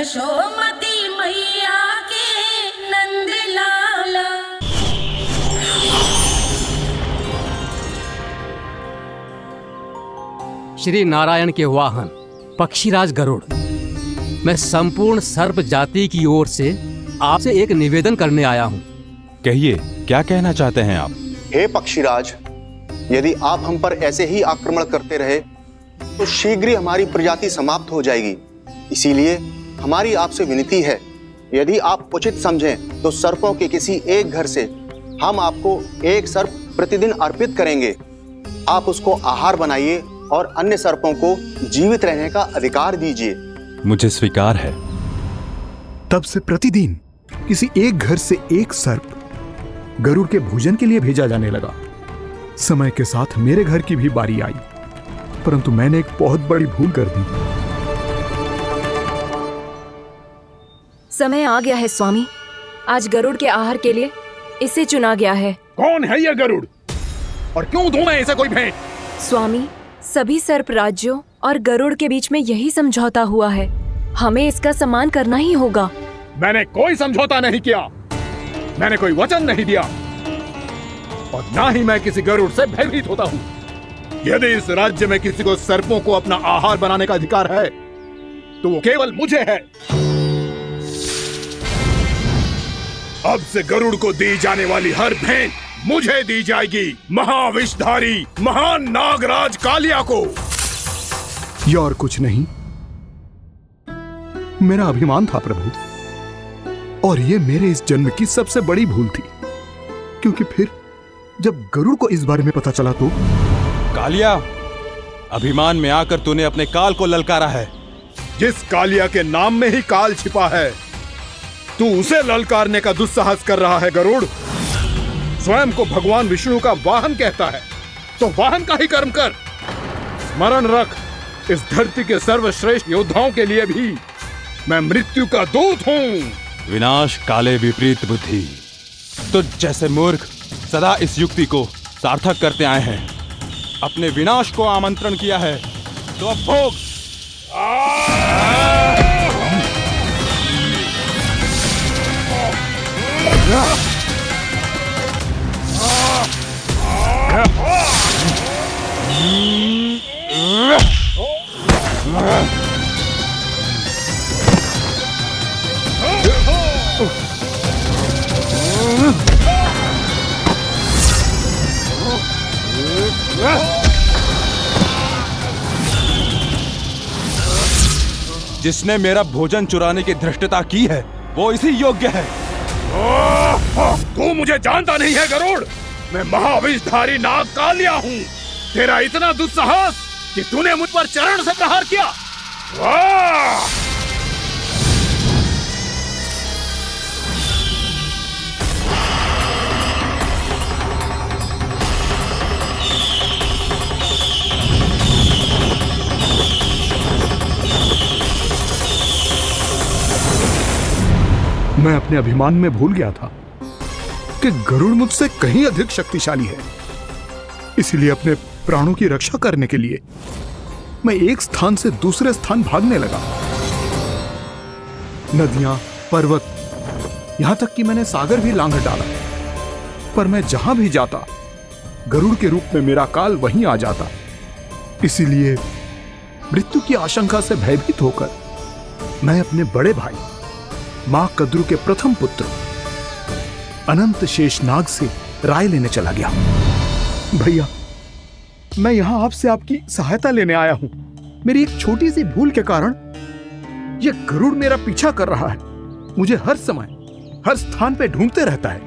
यशोमती मैया के नंद लाला। श्री नारायण के वाहन पक्षीराज गरुड़, मैं संपूर्ण सर्प जाति की ओर से आपसे एक निवेदन करने आया हूँ। कहिए, क्या कहना चाहते हैं आप? हे पक्षीराज, यदि आप हम पर ऐसे ही आक्रमण करते रहे तो शीघ्र ही हमारी प्रजाति समाप्त हो जाएगी। इसीलिए हमारी आपसे विनती है, यदि आप उचित समझें तो सर्पों के किसी एक घर से हम आपको एक सर्प प्रतिदिन अर्पित करेंगे। आप उसको आहार बनाइए और अन्य सर्पों को जीवित रहने का अधिकार दीजिए। मुझे स्वीकार है। तब से प्रतिदिन किसी एक घर से एक सर्प गरुड़ के भोजन के लिए भेजा जाने लगा। समय के साथ मेरे घर की भी बारी आई, परंतु मैंने एक बहुत बड़ी भूल कर दी। समय आ गया है स्वामी, आज गरुड़ के आहार के लिए इसे चुना गया है। कौन है यह गरुड़ और क्यों दूं मैं इसे कोई भेंट? स्वामी, सभी सर्प राज्यों और गरुड़ के बीच में यही समझौता हुआ है, हमें इसका सम्मान करना ही होगा। मैंने कोई समझौता नहीं किया, मैंने कोई वचन नहीं दिया और ना ही मैं किसी गरुड़ से भयभीत होता हूँ। यदि इस राज्य में किसी को सर्पों को अपना आहार बनाने का अधिकार है तो वो केवल मुझे है। अब से गरुड़ को दी जाने वाली हर भेंट मुझे दी जाएगी, महाविषधारी महान नागराज कालिया को। यह और कुछ नहीं, मेरा अभिमान था प्रभु, और यह मेरे इस जन्म की सबसे बड़ी भूल थी, क्योंकि फिर जब गरुड़ को इस बारे में पता चला तो। कालिया, अभिमान में आकर तूने अपने काल को ललकारा है। जिस कालिया के नाम में ही काल छिपा है, तू उसे ललकारने का दुस्साहस कर रहा है। गरुड़ स्वयं को भगवान विष्णु का वाहन कहता है, तो वाहन का ही कर्म कर। स्मरण रख, इस धरती के सर्वश्रेष्ठ योद्धाओं के लिए भी मैं मृत्यु का दूत हूँ। विनाश काले विपरीत बुद्धि, तुझ जैसे मूर्ख सदा इस युक्ति को सार्थक करते आए हैं। अपने विनाश को आमंत्रण किया है तो अब भोग। जिसने मेरा भोजन चुराने की धृष्टता की है वो इसी योग्य है। तू मुझे जानता नहीं है गरुड़, मैं महाविषधारी नाग कालिया हूँ। तेरा इतना दुस्साहस कि तूने मुझ पर चरण से प्रहार किया। मैं अपने अभिमान में भूल गया था कि गरुड़ मुझसे कहीं अधिक शक्तिशाली है। इसलिए अपने प्राणों की रक्षा करने के लिए मैं एक स्थान से दूसरे स्थान भागने लगा। नदियां, पर्वत, यहां तक कि मैंने सागर भी लांघ डाला, पर मैं जहां भी जाता गरुड़ के रूप में मेरा काल वहीं आ जाता। इसीलिए मृत्यु की आशंका से भयभीत होकर मैं अपने बड़े भाई मां कद्रु के प्रथम पुत्र अनंत शेषनाग से राय लेने चला गया। भैया, मैं यहां आपसे आपकी सहायता लेने आया हूं। मेरी एक छोटी सी भूल के कारण यह गरुड़ मेरा पीछा कर रहा है, मुझे हर समय हर स्थान पे ढूंढते रहता है।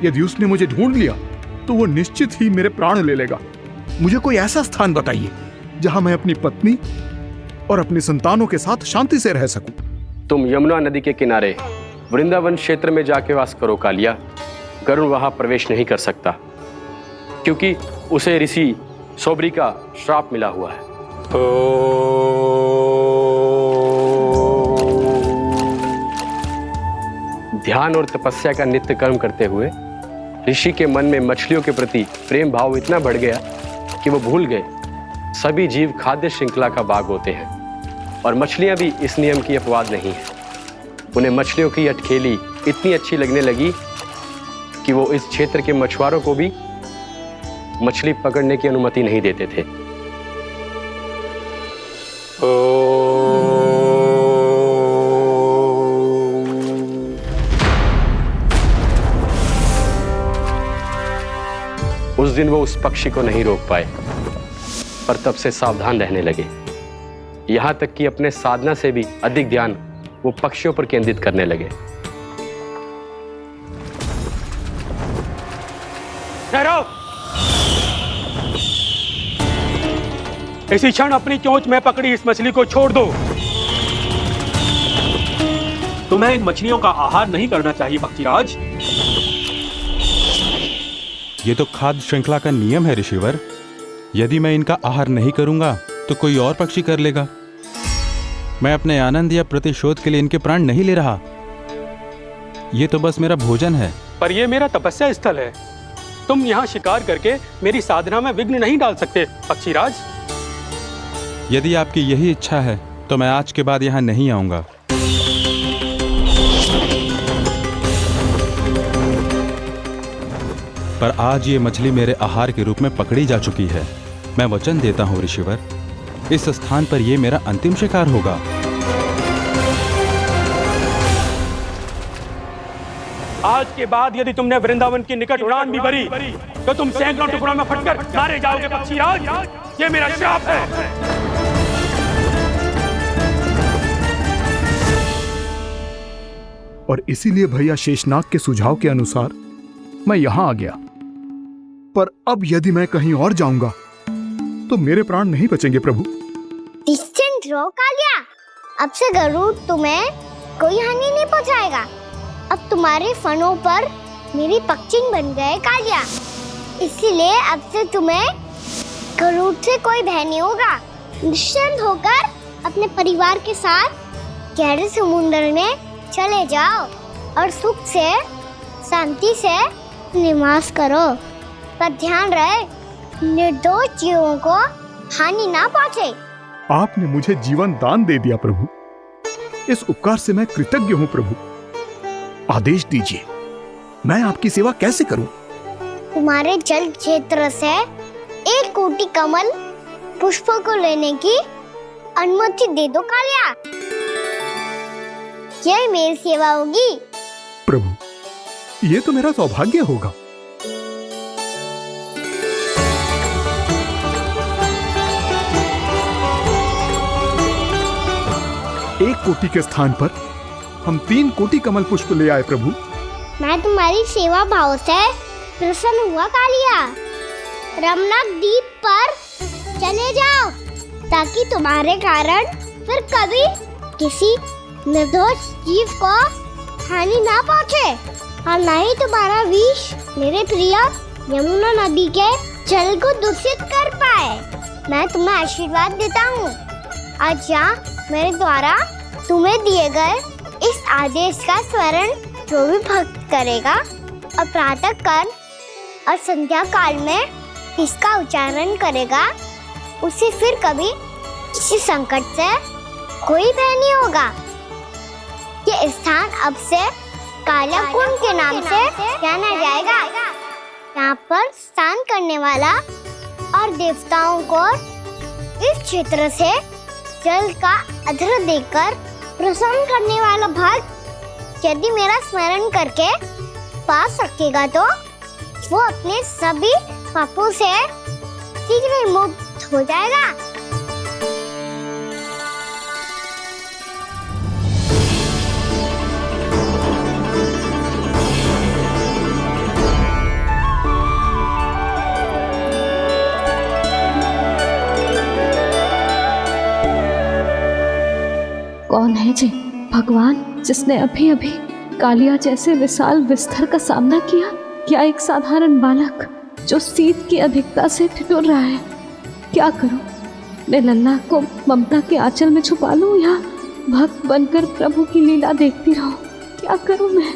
यदि उसने मुझे ढूंढ लिया तो वो निश्चित ही मेरे प्राण ले लेगा। मुझे कोई ऐसा स्थान बताइए जहां मैं अपनी पत्नी और अपनी संतानों के साथ शांति से रह सकूं। तुम यमुना नदी के किनारे वृंदावन क्षेत्र में जाके वास करो कालिया। गरुड़ वहां प्रवेश नहीं कर सकता क्योंकि उसे ऋषि सोबरी का श्राप मिला हुआ है। ध्यान और तपस्या का नित्य कर्म करते हुए ऋषि के मन में मछलियों के प्रति प्रेम भाव इतना बढ़ गया कि वो भूल गए सभी जीव खाद्य श्रृंखला का भाग होते हैं और मछलियां भी इस नियम की अपवाद नहीं है। उन्हें मछलियों की अटखेली इतनी अच्छी लगने लगी कि वो इस क्षेत्र के मछुआरों को भी मछली पकड़ने की अनुमति नहीं देते थे। उस दिन वो उस पक्षी को नहीं रोक पाए, पर तब से सावधान रहने लगे। यहां तक कि अपने साधना से भी अधिक ध्यान वो पक्षियों पर केंद्रित करने लगे। ठहरो! इसी क्षण अपनी चोंच में पकड़ी इस मछली को छोड़ दो। तुम्हें इन मछलियों का आहार नहीं करना चाहिए पक्षीराज। ये तो खाद्य श्रृंखला का नियम है ऋषिवर। यदि मैं इनका आहार नहीं करूंगा तो कोई और पक्षी कर लेगा। मैं अपने आनंद या प्रतिशोध के लिए इनके प्राण नहीं ले रहा। ये तो बस मेरा भोजन है। पर यह मेरा तपस्या स्थल है। तुम यहाँ शिकार करके मेरी साधना में विघ्न नहीं डाल सकते पक्षीराज। यदि आपकी यही इच्छा है तो मैं आज के बाद यहाँ नहीं आऊंगा। पर आज ये मछली मेरे आहार के रूप में पकड़ी जा चुकी है। मैं वचन देता हूँ ऋषिवर, इस स्थान पर यह मेरा अंतिम शिकार होगा। आज के बाद यदि तुमने वृंदावन की निकट उड़ान भी भरी तो तुम सैकड़ों टुकड़ों में फटकर मारे जाओगे पक्षीराज। ये मेरा श्राप है। और इसीलिए भैया शेषनाग के सुझाव के अनुसार मैं यहां आ गया। पर अब यदि मैं कहीं और जाऊंगा तो मेरे प्राण नहीं बचेंगे प्रभु। डिस्टेंट रहो कालिया। अब से गरुड़ तुम्हें कोई हानि नहीं पहुंचाएगा। अब तुम्हारे फनों पर मेरी पक्षिंग बन गए कालिया। इसीलिए अब से तुम्हें गरुड़ से कोई भय नहीं होगा। निश्चिंत होकर अपने परिवार के साथ गहरे समुद्र में चले जाओ और सुख से शांति से निवास करो। पर ध्यान रहे निर्दोष जीवों को हानि ना पहुंचे। आपने मुझे जीवन दान दे दिया प्रभु। इस उपकार से मैं कृतज्ञ हूँ प्रभु। आदेश दीजिए, मैं आपकी सेवा कैसे करूं? तुम्हारे जल क्षेत्र से 1 कोटि कमल पुष्पों को लेने की अनुमति दे दो कालिया। यह मेरी सेवा होगी। प्रभु, ये तो मेरा सौभाग्य होगा। एक कोटि के स्थान पर हम 3 कोटि कमल पुष्प ले आए प्रभु। मैं तुम्हारी सेवा भाव से प्रसन्न हुआ कालिया। रमनाक द्वीप पर चले जाओ ताकि तुम्हारे कारण फिर कभी किसी निर्दोष जीव को हानि ना पहुंचे और न ही तुम्हारा विष मेरे प्रिय यमुना नदी के जल को दूषित कर पाए। मैं तुम्हें आशीर्वाद देता हूँ। आज यहाँ मेरे द्वारा तुम्हें दिए गए इस आदेश का स्मरण जो भी भक्त करेगा और प्रातः काल और संध्या काल में इसका उच्चारण करेगा, उसे फिर कभी किसी संकट से कोई भय नहीं होगा। ये स्थान अब से काला कुंड के नाम से जाना जाएगा। यहाँ पर स्नान करने वाला और देवताओं को इस क्षेत्र से जल का अधर देकर प्रसन्न करने वाला भक्त यदि मेरा स्मरण करके पास रखेगा तो वो अपने सभी पापों से शीघ्र ही मुक्त हो जाएगा। कौन है जी भगवान जिसने अभी अभी कालिया जैसे विशाल विस्तर का सामना किया? क्या एक साधारण बालक जो शीत की अधिकता से ठिठुर रहा है? क्या करूं? मैं लल्ला को ममता के आंचल में छुपा लूं या भक्त बनकर प्रभु की लीला देखती रहूं? क्या करूं मैं?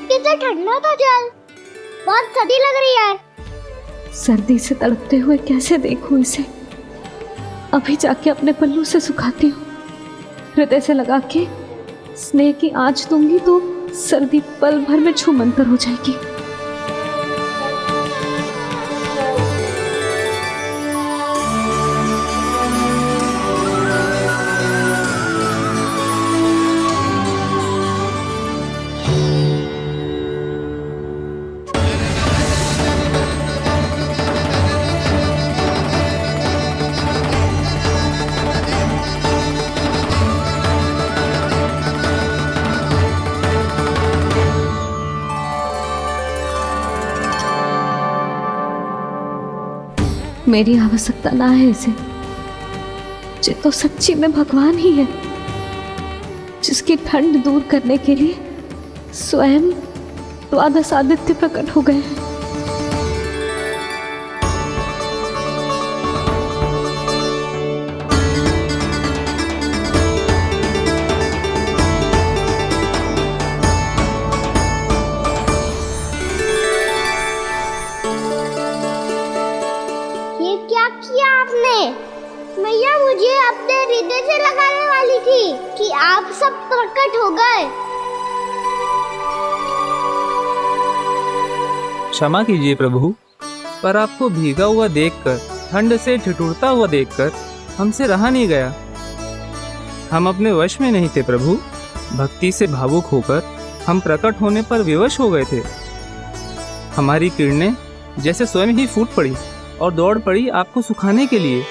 कितना ठंडा था जल, बहुत सर्दी लग रही है। सर्दी से तड़पते हुए कैसे देखूं इसे? अभी जाके अपने पल्लू से सुखाती हूँ। हृदय से लगा के स्नेह की आँच दूंगी तो सर्दी पल भर में छूमंतर हो जाएगी। मेरी आवश्यकता ना है इसे। ये तो सच्ची में भगवान ही है, जिसकी ठंड दूर करने के लिए स्वयं द्वादश आदित्य प्रकट हो गए हैं। मैया मुझे अपने हृदय से लगाने वाली थी कि आप सब प्रकट हो गए। क्षमा कीजिए प्रभु, पर आपको भीगा हुआ देखकर, ठंड से ठिठुरता हुआ देखकर हमसे रहा नहीं गया। हम अपने वश में नहीं थे प्रभु। भक्ति से भावुक होकर हम प्रकट होने पर विवश हो गए थे। हमारी किरणें जैसे स्वयं ही फूट पड़ी और दौड़ पड़ी आपको सुखाने के लिए।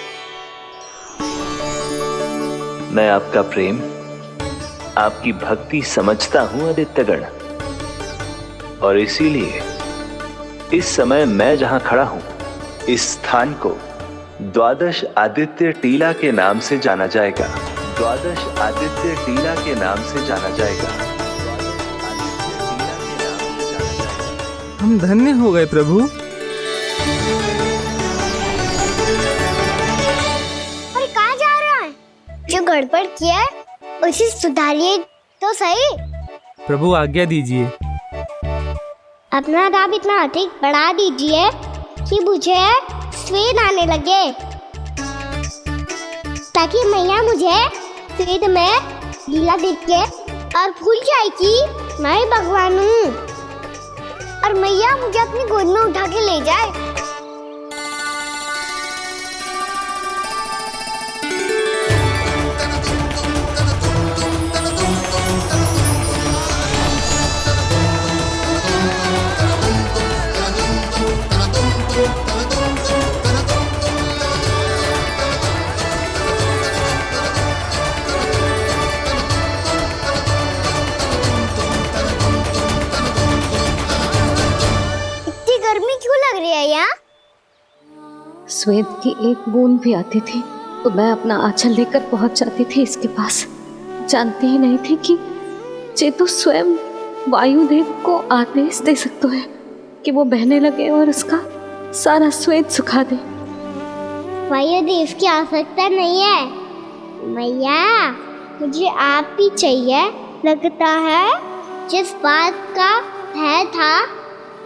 मैं आपका प्रेम, आपकी भक्ति समझता हूं आदित्यगण, और इसीलिए इस समय मैं जहां खड़ा हूं, इस स्थान को द्वादश आदित्य टीला के नाम से जाना जाएगा। द्वादश आदित्य टीला के नाम से जाना जाएगा। हम धन्य हो गए प्रभु। जो गड़बड़ किया है उसे सुधारिए तो सही। प्रभु आज्ञा दीजिए। अपना दाब इतना अधिक बढ़ा दीजिए कि मुझे स्वेद आने लगे, ताकि मैया मुझे स्वेद में गीला देख के और भूल जाए कि मैं ही भगवान हूँ, और मैया मुझे अपनी गोद में उठा के ले जाए। स्वेद की एक बूंद भी आती थी तो मैं अपना आंचल लेकर पहुंच जाती थी इसके पास। जानती ही नहीं थी कि ये तो स्वयं वायुदेव को आदेश दे सकते हैं कि वो बहने लगे और उसका सारा स्वेद सुखा दे। वायुदेव की आवश्यकता नहीं है मैया, मुझे आप ही चाहिए। लगता है जिस बात का भय था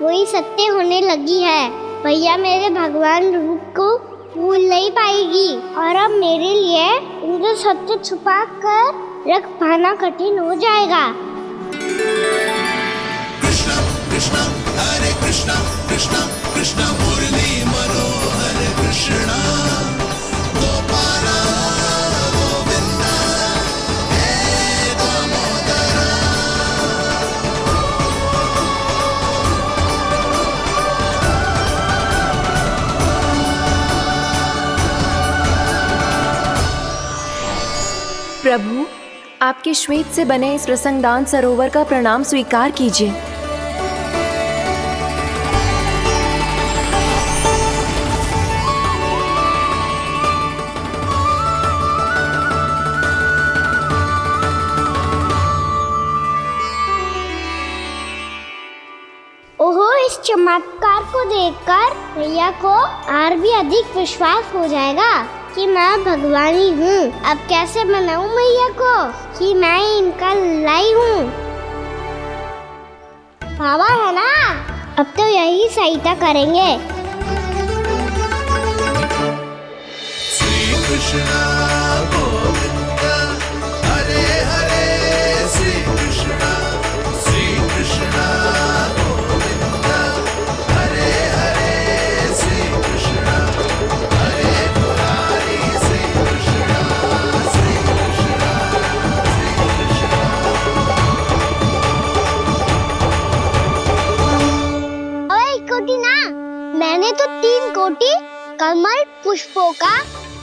वही सत्य होने लगी है। भैया मेरे भगवान रूप को भूल नहीं पाएगी, और अब मेरे लिए उनका सत्य छुपा कर रख पाना कठिन हो जाएगा। कृष्णा कृष्णा हरे कृष्णा कृष्णा कृष्णा मुरली मनोहर कृष्णा गोपाला गोविंदा हे दामोदरा। प्रभु, आपके श्वेत से बने इस प्रसंगदान सरोवर का प्रणाम स्वीकार कीजिए। ओहो, इस चमत्कार को देखकर भैया को और भी अधिक विश्वास हो जाएगा कि मैं भगवान ही हूँ। अब कैसे मनाऊं मैया को कि मैं इनका लाई हूँ। बाबा है ना, अब तो यही सहायता करेंगे। श्री कृष्णा गोविंदा हरे हरे श्री कोटि कमल पुष्पों का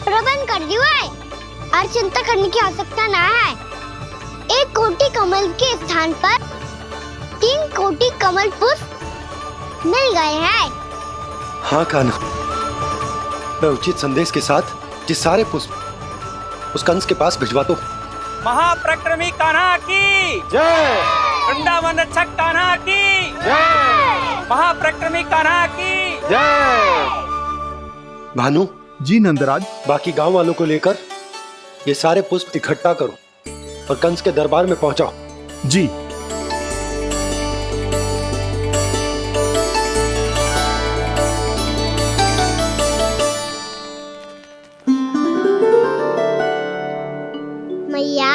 प्रबंध कर दिया है और चिंता करने की आवश्यकता ना है। 1 कोटि कमल के स्थान पर 3 कोटि कमल पुष्प मिल गए हैं। हाँ कान्हा, मैं उचित संदेश के साथ ये सारे पुष्प उस कंस के पास भिजवाता हूँ। महाप्रक्रमी कान्हा की जय। वृंदावन रक्षक कान्हा की जय। महाप्रक्रमी कान्हा की जय। भानु जी नंदराज, बाकी गांव वालों को लेकर ये सारे पुष्प इकट्ठा करो और कंस के दरबार में पहुंचाओ। जी। मैया,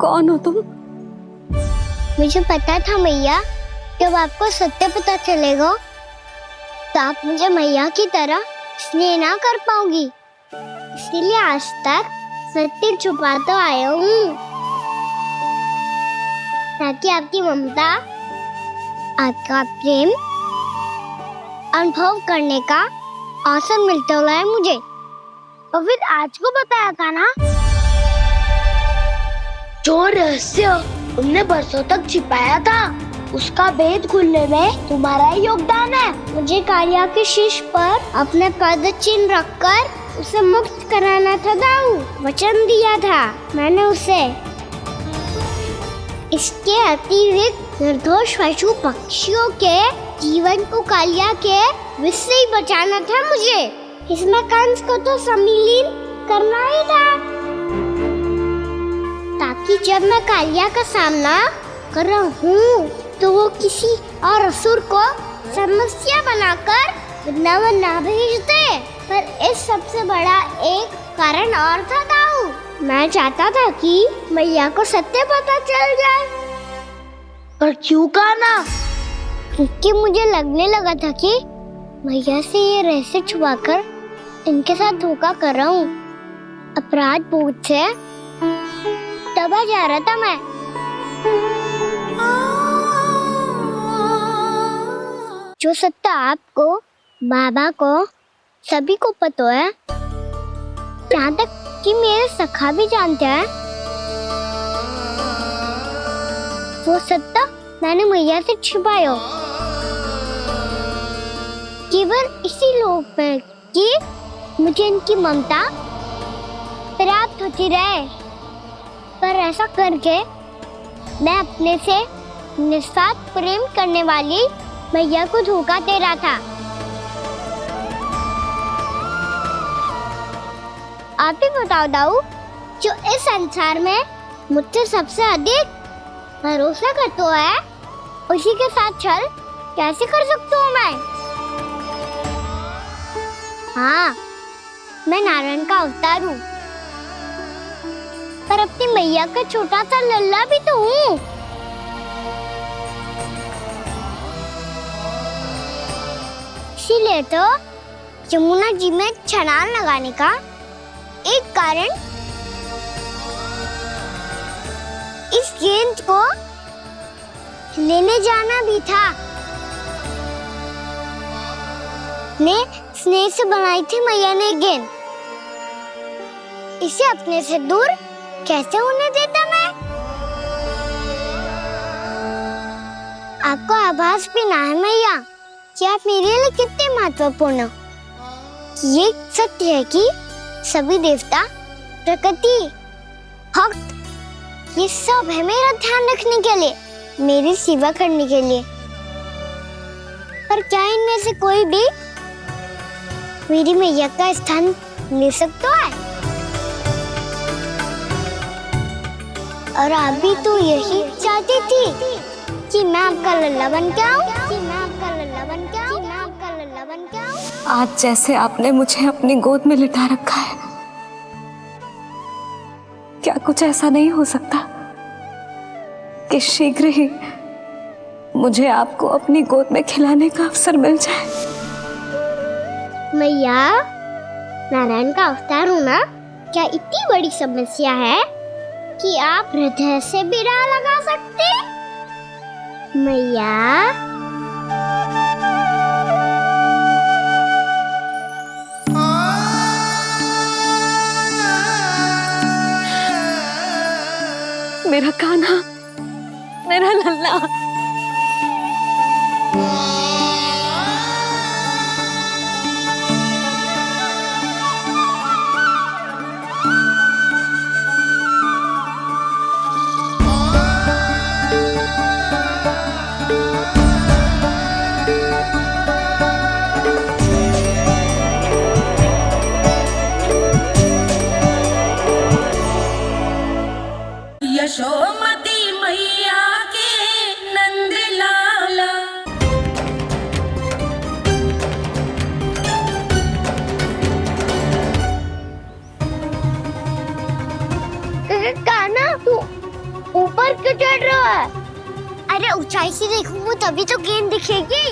कौन हो तुम? मुझे पता था मैया, जब आपको सत्य पता चलेगा तो आप मुझे मैया की तरह स्नेह ना कर पाओगी, इसीलिए आज तक सत्य छुपाता आया हूँ, ताकि आपकी ममता, आपका प्रेम अनुभव करने का अवसर मिलता हुआ है मुझे। और फिर आज को बताया था ना, जो रहस्य तुमने बरसों तक छिपाया था, उसका भेद खुलने में तुम्हारा ही योगदान है। मुझे कालिया के शीश पर अपने पद चिन्ह रखकर उसे मुक्त कराना था दाऊ, वचन दिया था मैंने उसे। इसके अतिरिक्त निर्दोष पशु पक्षियों के जीवन को कालिया के विष से ही बचाना था मुझे। इसमें कंस को तो सम्मिलित करना ही था, ताकि जब मैं कालिया का सामना कर रहा हूँ तो वो किसी और असुर को समस्या बनाकर वृंदावन ना भेज दे। पर इस सबसे बड़ा एक कारण और था दाऊ, मैं चाहता था कि मैया को सत्य पता चल जाए। पर क्यों कान्हा? क्योंकि मुझे लगने लगा था कि मैया से ये रहस्य छुपाकर इनके साथ धोखा कर रहा हूँ। अपराध बोध से दबा जा रहा था मैं। जो सत्य आपको, बाबा को, सभी को पता है, यहाँ तक कि मेरे सखा भी जानते हैं, वो सत्य मैंने मैया से छिपाया केवल इसी लोक में कि मुझे इनकी ममता प्राप्त होती रहे। पर ऐसा करके मैं अपने से निस्वार्थ प्रेम करने वाली मैया को धोखा दे रहा था। आप ही बताओ दाऊ, जो इस संसार में मुझसे सबसे अधिक भरोसा करता है, उसी के साथ छल कैसे कर सकता हूँ मैं? हाँ, मैं नारायण का अवतार हूँ, पर अपनी मैया का छोटा सा लल्ला भी तो हूँ। इसीलिए तो यमुना जी में छलांग लगाने का एक कारण इस गेंद को लेने जाना भी था। ने स्नेह से बनाई थी मैया ने गेंद, इसे अपने से दूर कैसे होने देता मैं? आपको आभास भी ना है मैया कि आप मेरे लिए कितने महत्वपूर्ण हो। ये सत्य है कि सभी देवता, प्रकृति, भक्त, ये सब है मेरा ध्यान रखने के लिए, मेरी सेवा करने के लिए। पर क्या इनमें से कोई भी मेरी मैया का स्थान ले सकता है? और आप भी तो यही चाहती थी कि मैं आपका लल्ला बन के आऊं, कि मैं आपका लल्ला बन के आऊं, कि मैं आपका लल्ला बन के आऊं। आज जैसे आपने मुझे अपनी गोद में लिटा रखा है, क्या कुछ ऐसा नहीं हो सकता कि शीघ्र ही मुझे आपको अपनी गोद में खिलाने का अवसर मिल जाए? मैया, नारायण का अवतार होना क्या इतनी बड़ी समस्या है कि आप हृदय से भी राह लगा सकते? मैया, मेरा कान्हा, मेरा लल्ला। यशोमती मैया के नंद लाला। कान्हा, तू ऊपर क्यों चढ़ रहा है? अरे ऊंचाई से देखूंगा तभी तो गेंद दिखेगी।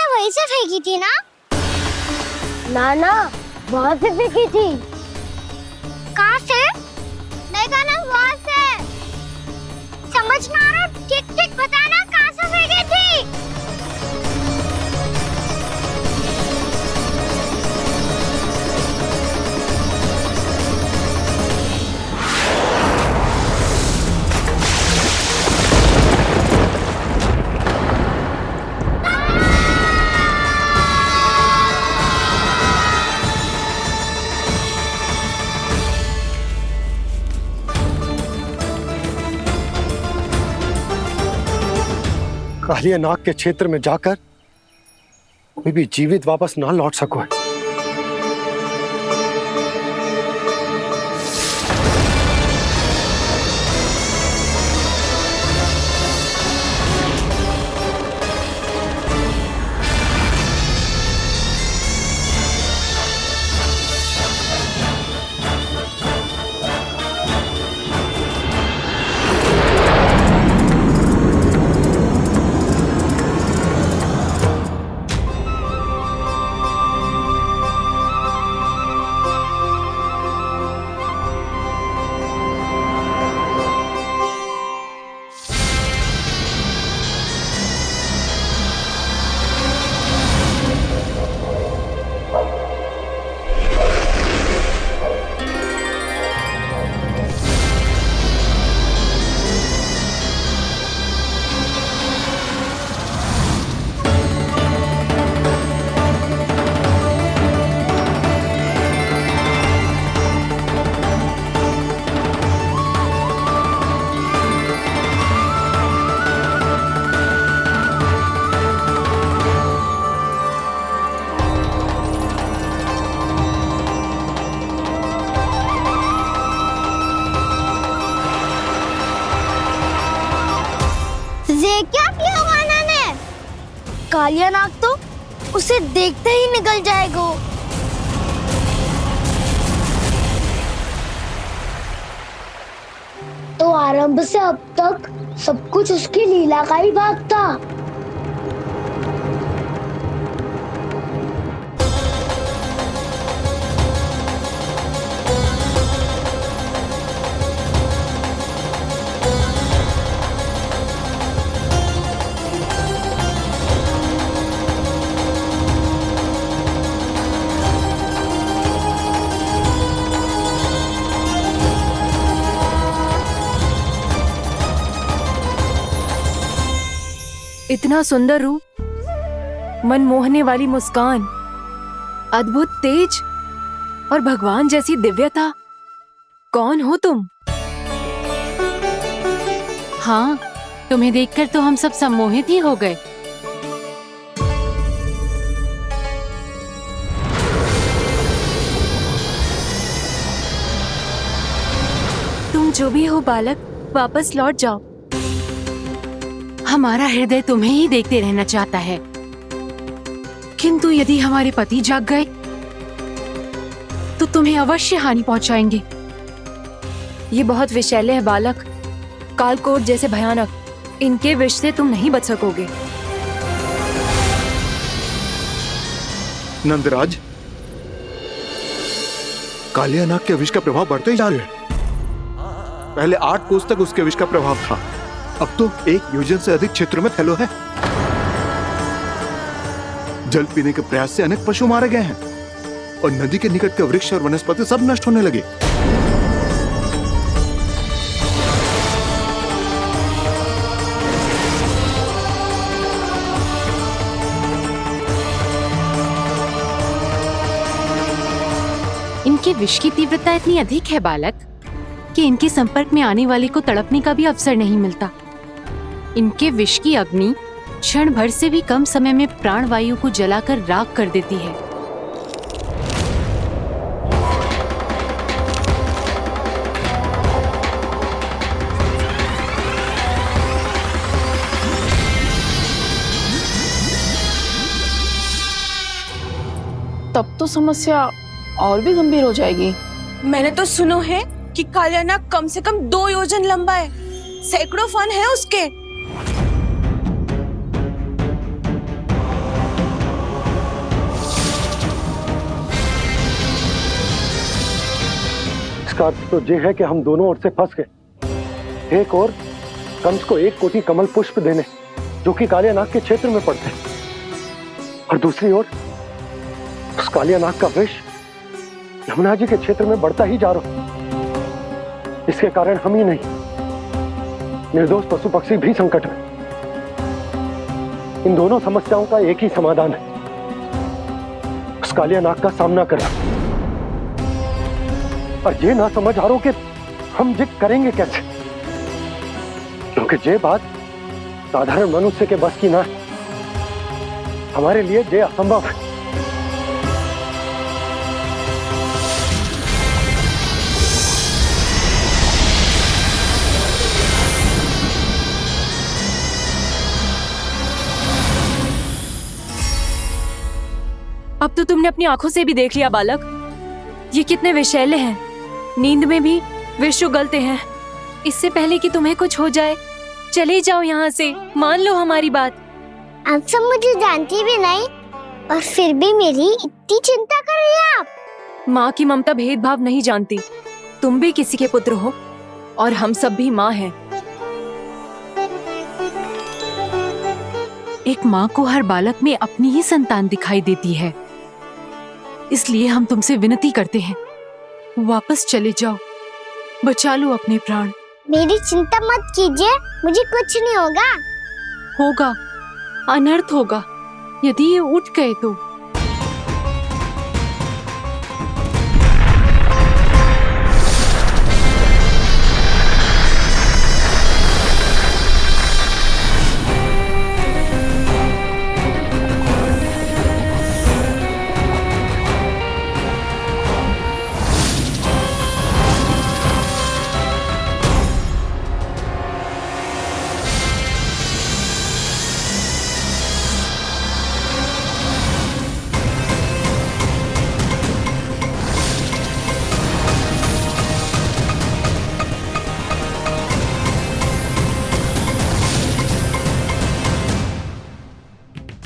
वहीं से फेंकी थी ना? ना, वहाँ से फेंकी थी। कहाँ से? नहीं कहना वहाँ से। समझ ना आ रहा, ठीक बताना कहाँ से फेंकी थी? कालिया नाग के क्षेत्र में जाकर कोई भी जीवित वापस ना लौट सको है। क्या किया वाना ने? कालिया नाग तो उसे देखते ही निकल जाएगा। तो आरंभ से अब तक सब कुछ उसकी लीला का ही भाग था। इतना सुंदर रूप, मनमोहने वाली मुस्कान, अद्भुत तेज और भगवान जैसी दिव्यता। कौन हो तुम? हाँ, तुम्हें देखकर तो हम सब सम्मोहित ही हो गए। तुम जो भी हो बालक, वापस लौट जाओ। हमारा हृदय तुम्हें ही देखते रहना चाहता है। किंतु यदि हमारे पति जाग गए तो तुम्हें अवश्य हानि पहुंचाएंगे। ये बहुत विषैले है बालक, कालकोट जैसे भयानक। इनके विष से तुम नहीं बच सकोगे। नंदराज, कालिया नाग के विष का प्रभाव बढ़ते ही जा रहा है। पहले 8 कोस तक उसके विष का प्रभाव था, अब तो 1 योजन से अधिक क्षेत्र में फैलो है। जल पीने के प्रयास से अनेक पशु मारे गए हैं और नदी के निकट के वृक्ष और वनस्पति सब नष्ट होने लगे। इनके विष की तीव्रता इतनी अधिक है बालक कि इनके संपर्क में आने वाले को तड़पने का भी अवसर नहीं मिलता। इनके विष की अग्नि क्षण भर से भी कम समय में प्राण वायु को जलाकर राख कर देती है। तब तो समस्या और भी गंभीर हो जाएगी। मैंने तो सुनो है कि कालिया नाग कम से कम 2 योजन लंबा है, सैकड़ों फन है उसके। इसका अर्थ तो ये है कि हम दोनों ओर से फंस गए। एक और कंस को 1 कोटि कमल पुष्प देने जो कि कालिया नाग के क्षेत्र में पड़ते हैं, और दूसरी ओर उस कालिया नाग का विष यमुना जी के क्षेत्र में बढ़ता ही जा रहा। इसके कारण हम ही नहीं, निर्दोष पशु पक्षी भी संकट में। इन दोनों समस्याओं का एक ही समाधान है, उस कालिया नाग का सामना करना। और ये ना समझ आ रहा कि हम ये करेंगे कैसे, क्योंकि ये बात साधारण मनुष्य के बस की ना है। हमारे लिए ये असंभव है। अब तो तुमने अपनी आंखों से भी देख लिया बालक, ये कितने विषैले हैं। नींद में भी विष उगलते हैं। इससे पहले कि तुम्हें कुछ हो जाए, चले जाओ यहाँ से, मान लो हमारी बात। आप सब मुझे जानती भी नहीं और फिर भी मेरी इतनी चिंता कर रही हैं आप। माँ की ममता भेदभाव नहीं जानती। तुम भी किसी के पुत्र हो और हम सब भी माँ हैं। एक माँ को हर बालक में अपनी ही संतान दिखाई देती है, इसलिए हम तुमसे विनती करते हैं, वापस चले जाओ, बचा लो अपने प्राण। मेरी चिंता मत कीजिए, मुझे कुछ नहीं होगा। होगा, अनर्थ होगा यदि ये उठ गए तो।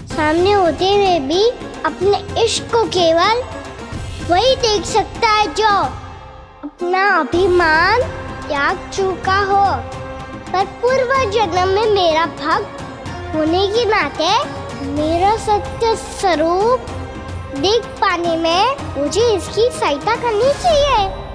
सामने होते हुए भी अपने इश्क को केवल वही देख सकता है जो अपना अभिमान त्याग चुका हो। पर पूर्व जन्म में मेरा भक्त होने के नाते मेरा सत्य स्वरूप देख पाने में मुझे इसकी सहायता करनी चाहिए।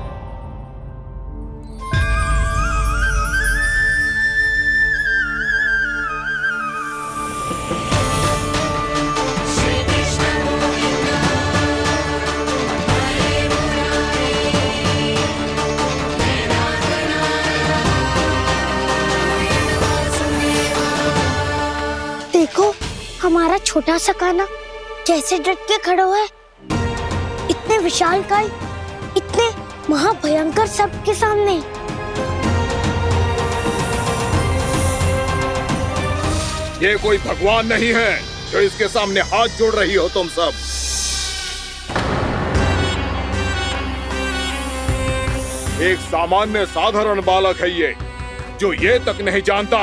देखो हमारा छोटा सा कान्हा कैसे डट के खड़ा हुआ है, इतने विशालकाय, इतने महाभयंकर सबके सामने। ये कोई भगवान नहीं है, जो इसके सामने हाथ जोड़ रही हो तुम सब? एक सामान्य साधारण बालक है ये, जो ये तक नहीं जानता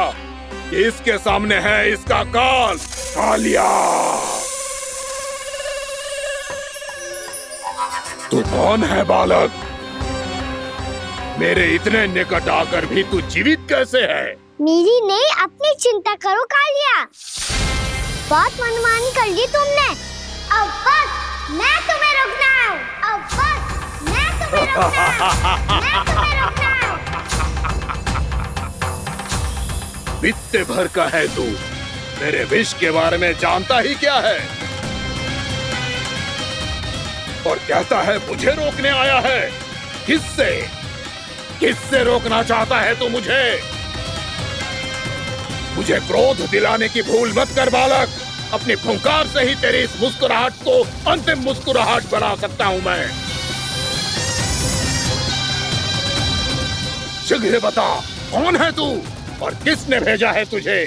कि इसके सामने है इसका काल, कालिया। तू कौन है बालक? मेरे इतने निकट आकर भी तू जीवित कैसे है? मेरी नहीं, अपनी चिंता करो कालिया। बहुत मनमानी कर ली तुमने। अब बस, मैं तुम्हें रोकना हूँ। अब बस, मैं तुम्हें रोकना हूँ। मैं तुम्हें रोकना हूँ। बित्ते भर का है तू, मेरे विष के बारे में जानता ही क्या है? और कहता है मुझे रोकने आया है। किससे? किससे रोकना चाहता है तू मुझे? मुझे क्रोध दिलाने की भूल मत कर बालक। अपनी फुंकार से ही तेरी इस मुस्कुराहट को अंतिम मुस्कुराहट बना सकता हूं मैं। शीघ्र बता, कौन है तू और किसने भेजा है तुझे?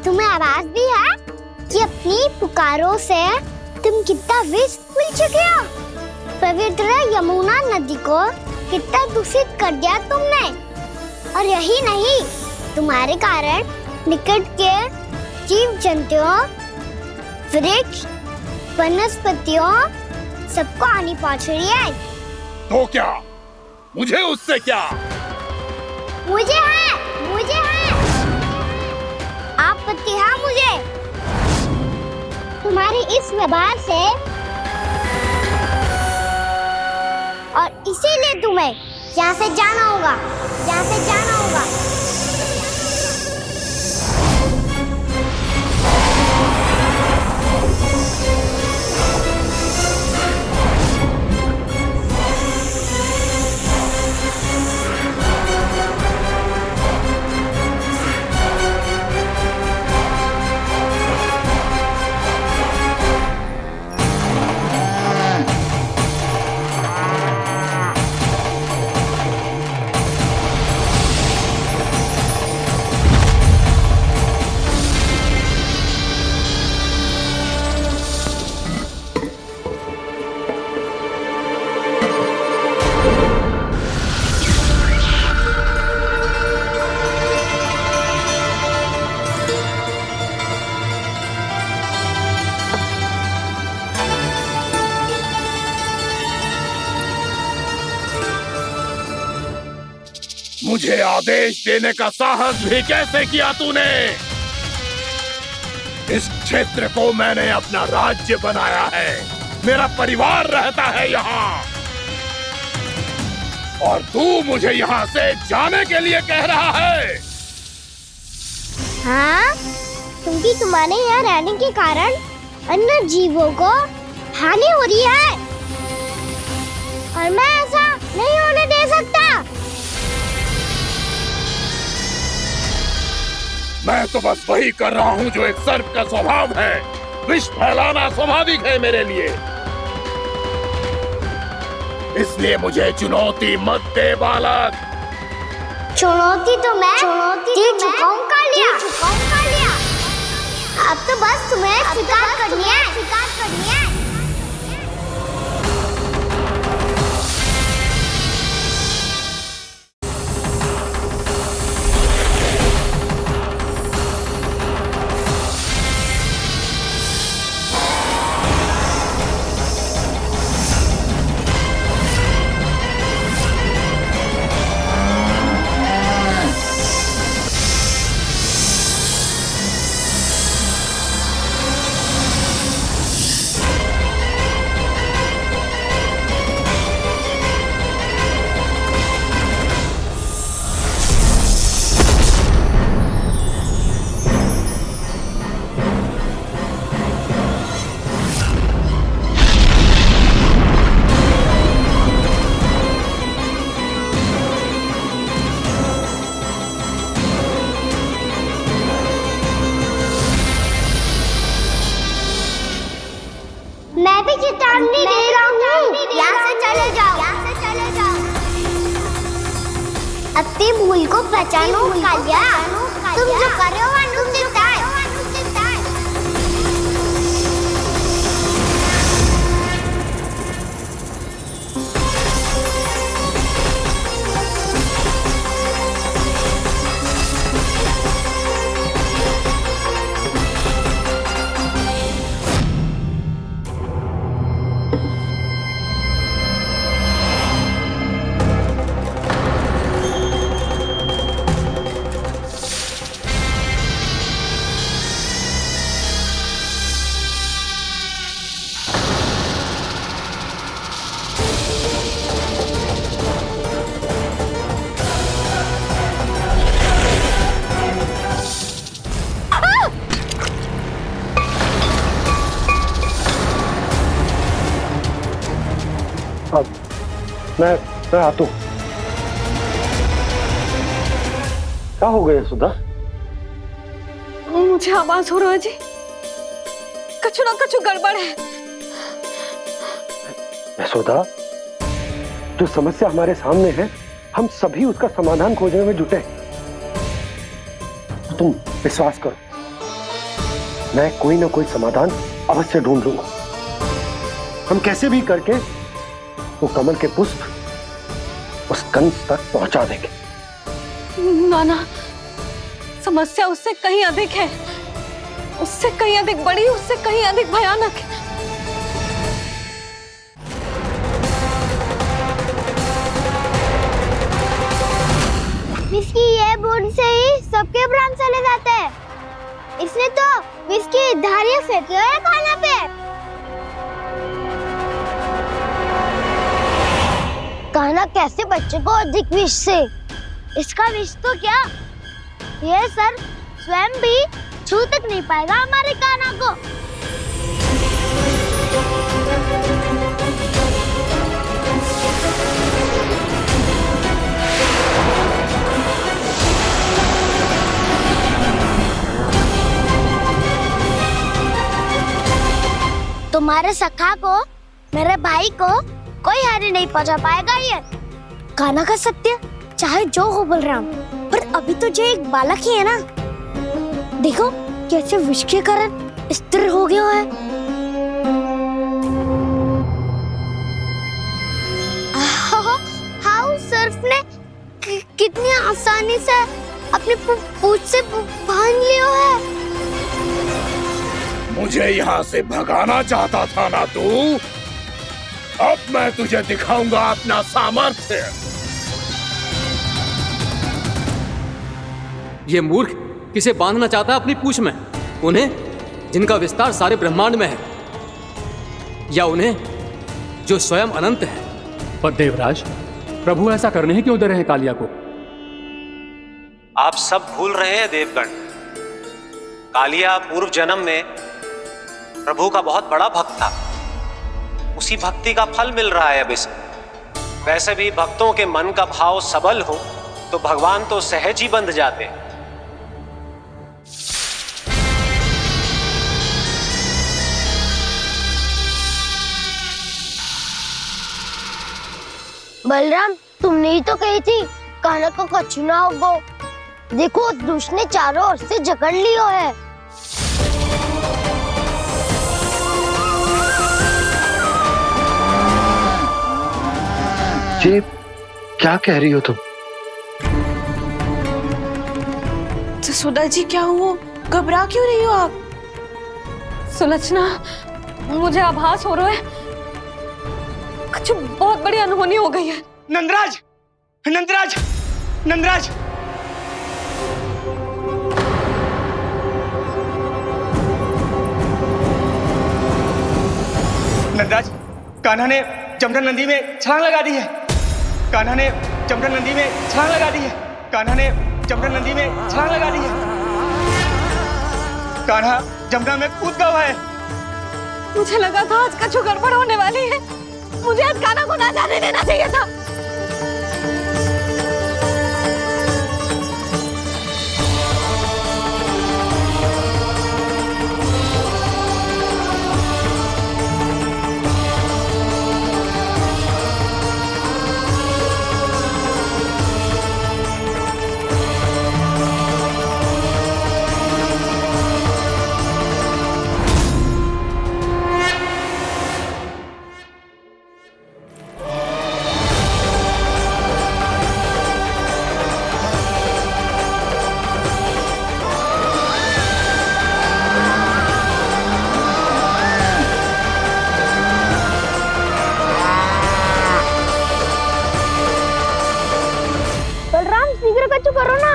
तुम्हें आवाज भी है कि अपनी पुकारों से तुम कितना विष भूल चुके हो। पवित्र यमुना नदी को कितना दूषित कर दिया तुमने। और यही नहीं, तुम्हारे कारण निकट के जीव जंतुओं, वृक्ष, वनस्पतियों सबको हानि पहुंच रही है। तो क्या? मुझे उससे क्या? मुझे है आपत्ति है मुझे तुम्हारी इस व्यवहार से, और इसीलिए तुम्हें यहाँ से जाना होगा। यहाँ से जाना होगा। मुझे आदेश देने का साहस भी कैसे किया तूने? इस क्षेत्र को मैंने अपना राज्य बनाया है, मेरा परिवार रहता है यहाँ, और तू मुझे यहाँ से जाने के लिए कह रहा है? हाँ, क्योंकि तुम्हारे यहाँ रहने के कारण अन्य जीवों को हानि हो रही है, और मैं ऐसा नहीं होने दे सकता। मैं तो बस वही कर रहा हूँ जो एक सर्प का स्वभाव है। विष फैलाना स्वाभाविक है मेरे लिए, इसलिए मुझे चुनौती मत दे बालक। चुनौती तो मैं दे चुका हूँ कालिया। अब तो बस तुम्हें स्वीकार करनी है। मैं भी चेतावनी दे रहा हूँ, यहाँ से चले जाओ। अपनी भूल को पहचानो कालिया। तुम जो कर रहे हो अनुचित है। मैं आता हूं। क्या हो गया सुधा? मुझे आवाज हो रहा है जी, कछु ना कछु गड़बड़ है। यशोदा, जो समस्या हमारे सामने है, हम सभी उसका समाधान खोजने में जुटे हैं। तो तुम विश्वास करो, मैं कोई ना कोई समाधान अवश्य ढूंढ लूंगा। हम कैसे भी करके वो कमल के पुष्प उस कंस तक पहुंचा देंगे। नाना, समस्या उससे कहीं अधिक है, उससे कहीं अधिक बड़ी, उससे कहीं अधिक भयानक है। विस्की ये बूंद से ही सबके प्राण चले जाते हैं। इसने तो विस्की धारियां फेंकी है खाना पे। कान्हा कैसे बच्चे को अधिक विष से? इसका विष तो क्या, ये सर स्वयं भी छू तक नहीं पाएगा हमारे कान्हा को। तुम्हारे सखा को, मेरे भाई को कोई हानि नहीं पहुंचा पाएगा। ये कान्हा का सत्य चाहे जो हो बलराम, पर अभी तो जो एक बालक ही है ना। देखो कैसे विष के कारण स्थिर हो गया है। हाउ सर्फ ने कितनी आसानी से अपनी पूंछ से बांध लिया है। मुझे यहाँ से भगाना चाहता था ना तू? अब मैं तुझे दिखाऊंगा अपना सामर्थ्य। ये मूर्ख किसे बांधना चाहता है अपनी पूंछ में? उन्हें जिनका विस्तार सारे ब्रह्मांड में है, या उन्हें जो स्वयं अनंत है? पर देवराज, प्रभु ऐसा करने ही क्यों दे रहे हैं कालिया को? आप सब भूल रहे हैं देवगण। कालिया पूर्व जन्म में प्रभु का बहुत बड़ा भक्त था। उसी भक्ति का फल मिल रहा है अब इसे। वैसे भी भक्तों के मन का भाव सबल हो तो भगवान तो सहज ही बंध जाते हैं। बलराम, तुमने ही तो कही थी कान्हा को कछु ना होगो। देखो उस दुष्ट ने चारों ओर से जकड़ लियो है। ये क्या कह रही हो तुम? जसोदा जी, क्या हुआ? घबरा क्यों रही हो आप? सुलक्षणा, मुझे आभास हो रहा है कुछ बहुत बड़ी अनहोनी हो गई है। नंदराज, नंदराज, नंदराज! नंदराज, कान्हा ने जमदग्नि नदी में छलांग लगा दी है। कान्हा ने जमदग्नि नदी में छलांग लगा दी है। कान्हा ने जमदग्नि नदी में छलांग लगा दी है। कान्हा जमुना में कूद गया है। मुझे लगा था आज कछु गड़बड़ होने वाली है। मुझे आज कान्हा को ना जाने देना चाहिए था। करो ना।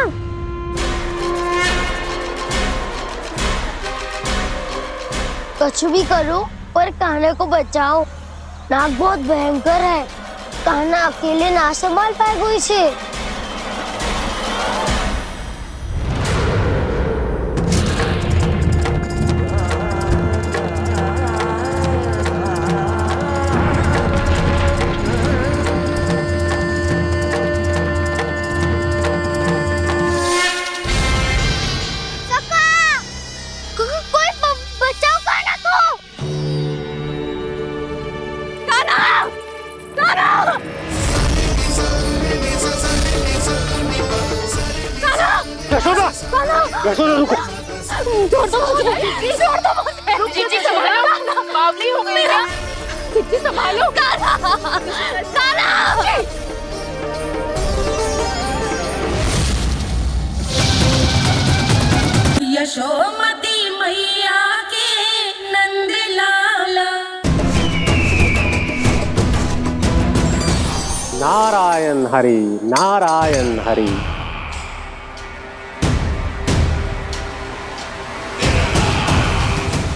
कुछ भी करो पर कान्हा को बचाओ। नाग बहुत भयंकर है। कान्हा अकेले ना संभाल पाएगा इसे। रुको। छोड़ दो मुझे, छोड़ दो मुझे। जीजी संभालो, बावली हो गई ना। जीजी संभालो। काला, काला। यशोमती मैया के नंद लाला। नारायण हरि, नारायण हरि।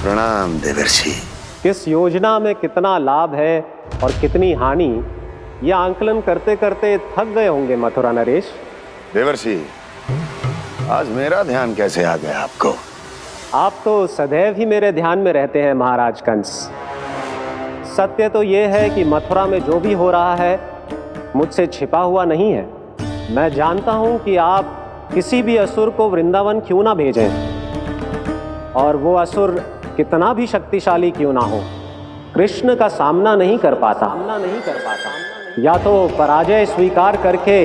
प्रणाम देवर्षि। किस योजना में कितना लाभ है और कितनी हानि, यह आंकलन करते करते थक गए होंगे मथुरा नरेश। देवर्षि, आज मेरा ध्यान कैसे आ गया आपको? आप तो सदैव ही मेरे ध्यान में रहते हैं महाराज कंस। सत्य तो यह है कि मथुरा में जो भी हो रहा है मुझसे छिपा हुआ नहीं है। मैं जानता हूं कि आप किसी भी असुर को वृंदावन क्यों ना भेजें, और वो असुर कितना भी शक्तिशाली क्यों ना हो, कृष्ण का सामना नहीं कर पाता। या तो पराजय स्वीकार करके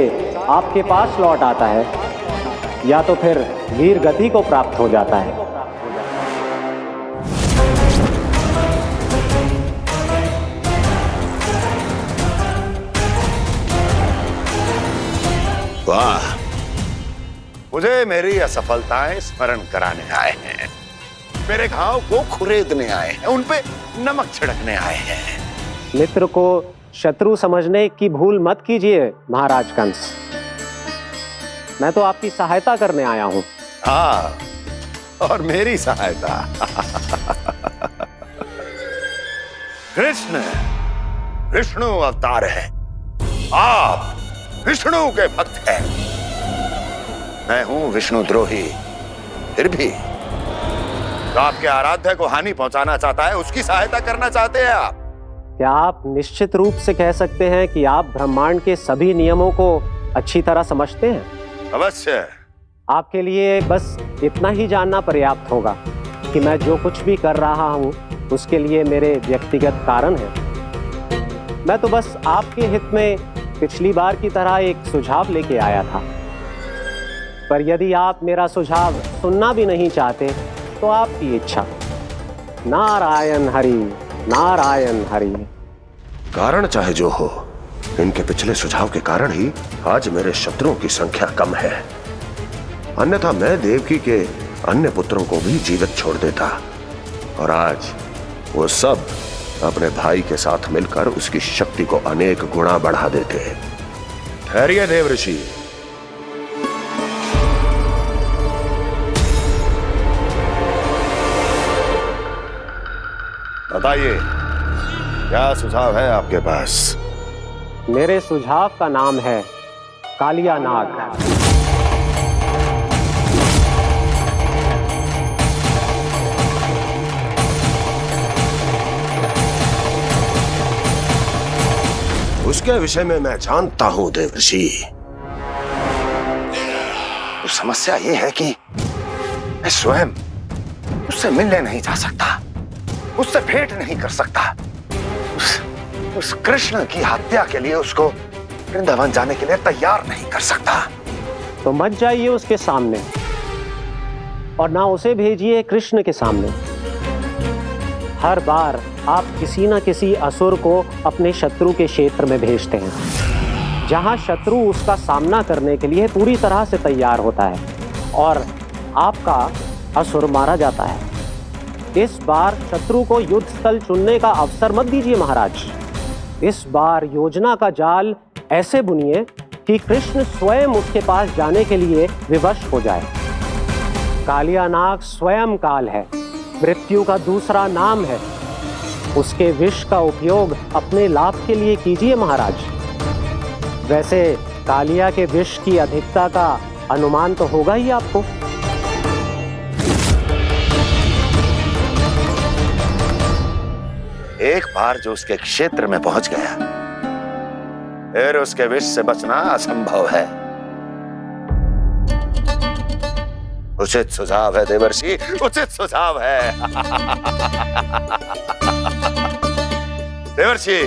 आपके पास लौट आता है, या तो फिर वीर गति को प्राप्त हो जाता है। वाह, मुझे मेरी असफलताएं स्मरण कराने आए हैं, मेरे घाव को खुरेदने आए हैं, उन पे नमक छिड़कने आए हैं। मित्र को शत्रु समझने की भूल मत कीजिए महाराज कंस। मैं तो आपकी सहायता करने आया हूं। हाँ, और मेरी सहायता। कृष्ण विष्णु अवतार है, आप विष्णु के भक्त हैं। मैं हूं विष्णु द्रोही, फिर भी तो आपके आराध्य को हानि पहुंचाना चाहता है, उसकी सहायता करना चाहते हैं आप। क्या आप निश्चित रूप से कह सकते हैं कि आप ब्रह्मांड के सभी नियमों को अच्छी तरह समझते हैं? अवश्य। आपके लिए बस इतना ही जानना पर्याप्त होगा कि मैं जो कुछ भी कर रहा हूं उसके लिए मेरे व्यक्तिगत कारण हैं। मैं तो बस आपके हित में पिछली बार की तरह एक सुझाव लेके आया था, पर यदि आप मेरा सुझाव सुनना भी नहीं चाहते तो आपकी इच्छा। नारायण हरि, नारायण हरि। कारण चाहे जो हो, इनके पिछले सुझाव के कारण ही आज मेरे शत्रुओं की संख्या कम है। अन्यथा मैं देवकी के अन्य पुत्रों को भी जीवित छोड़ देता, और आज वो सब अपने भाई के साथ मिलकर उसकी शक्ति को अनेक गुणा बढ़ा देते। ठहरिए देवऋषि, बताइए क्या सुझाव है आपके पास? मेरे सुझाव का नाम है कालिया नाग। उसके विषय में मैं जानता हूं देवर्षि। तो समस्या यह है कि मैं स्वयं उससे मिलने नहीं जा सकता, उससे भेंट नहीं कर सकता। उस कृष्ण की हत्या के लिए उसको वृंदावन जाने के लिए तैयार नहीं कर सकता। तो मत जाइए उसके सामने, और ना उसे भेजिए कृष्ण के सामने। हर बार आप किसी न किसी असुर को अपने शत्रु के क्षेत्र में भेजते हैं, जहां शत्रु उसका सामना करने के लिए पूरी तरह से तैयार होता है, और आपका असुर मारा जाता है। इस बार शत्रु को युद्ध स्थल चुनने का अवसर मत दीजिए महाराज। इस बार योजना का जाल ऐसे बुनिए कि कृष्ण स्वयं उसके पास जाने के लिए विवश हो जाए। कालिया नाग स्वयं काल है, मृत्यु का दूसरा नाम है। उसके विष का उपयोग अपने लाभ के लिए कीजिए महाराज। वैसे कालिया के विष की अधिकता का अनुमान तो होगा ही आपको। एक बार जो उसके क्षेत्र में पहुंच गया, फिर उसके विष से बचना असंभव है। उचित सुझाव है देवर्षि, उचित सुझाव है। देवर्षि,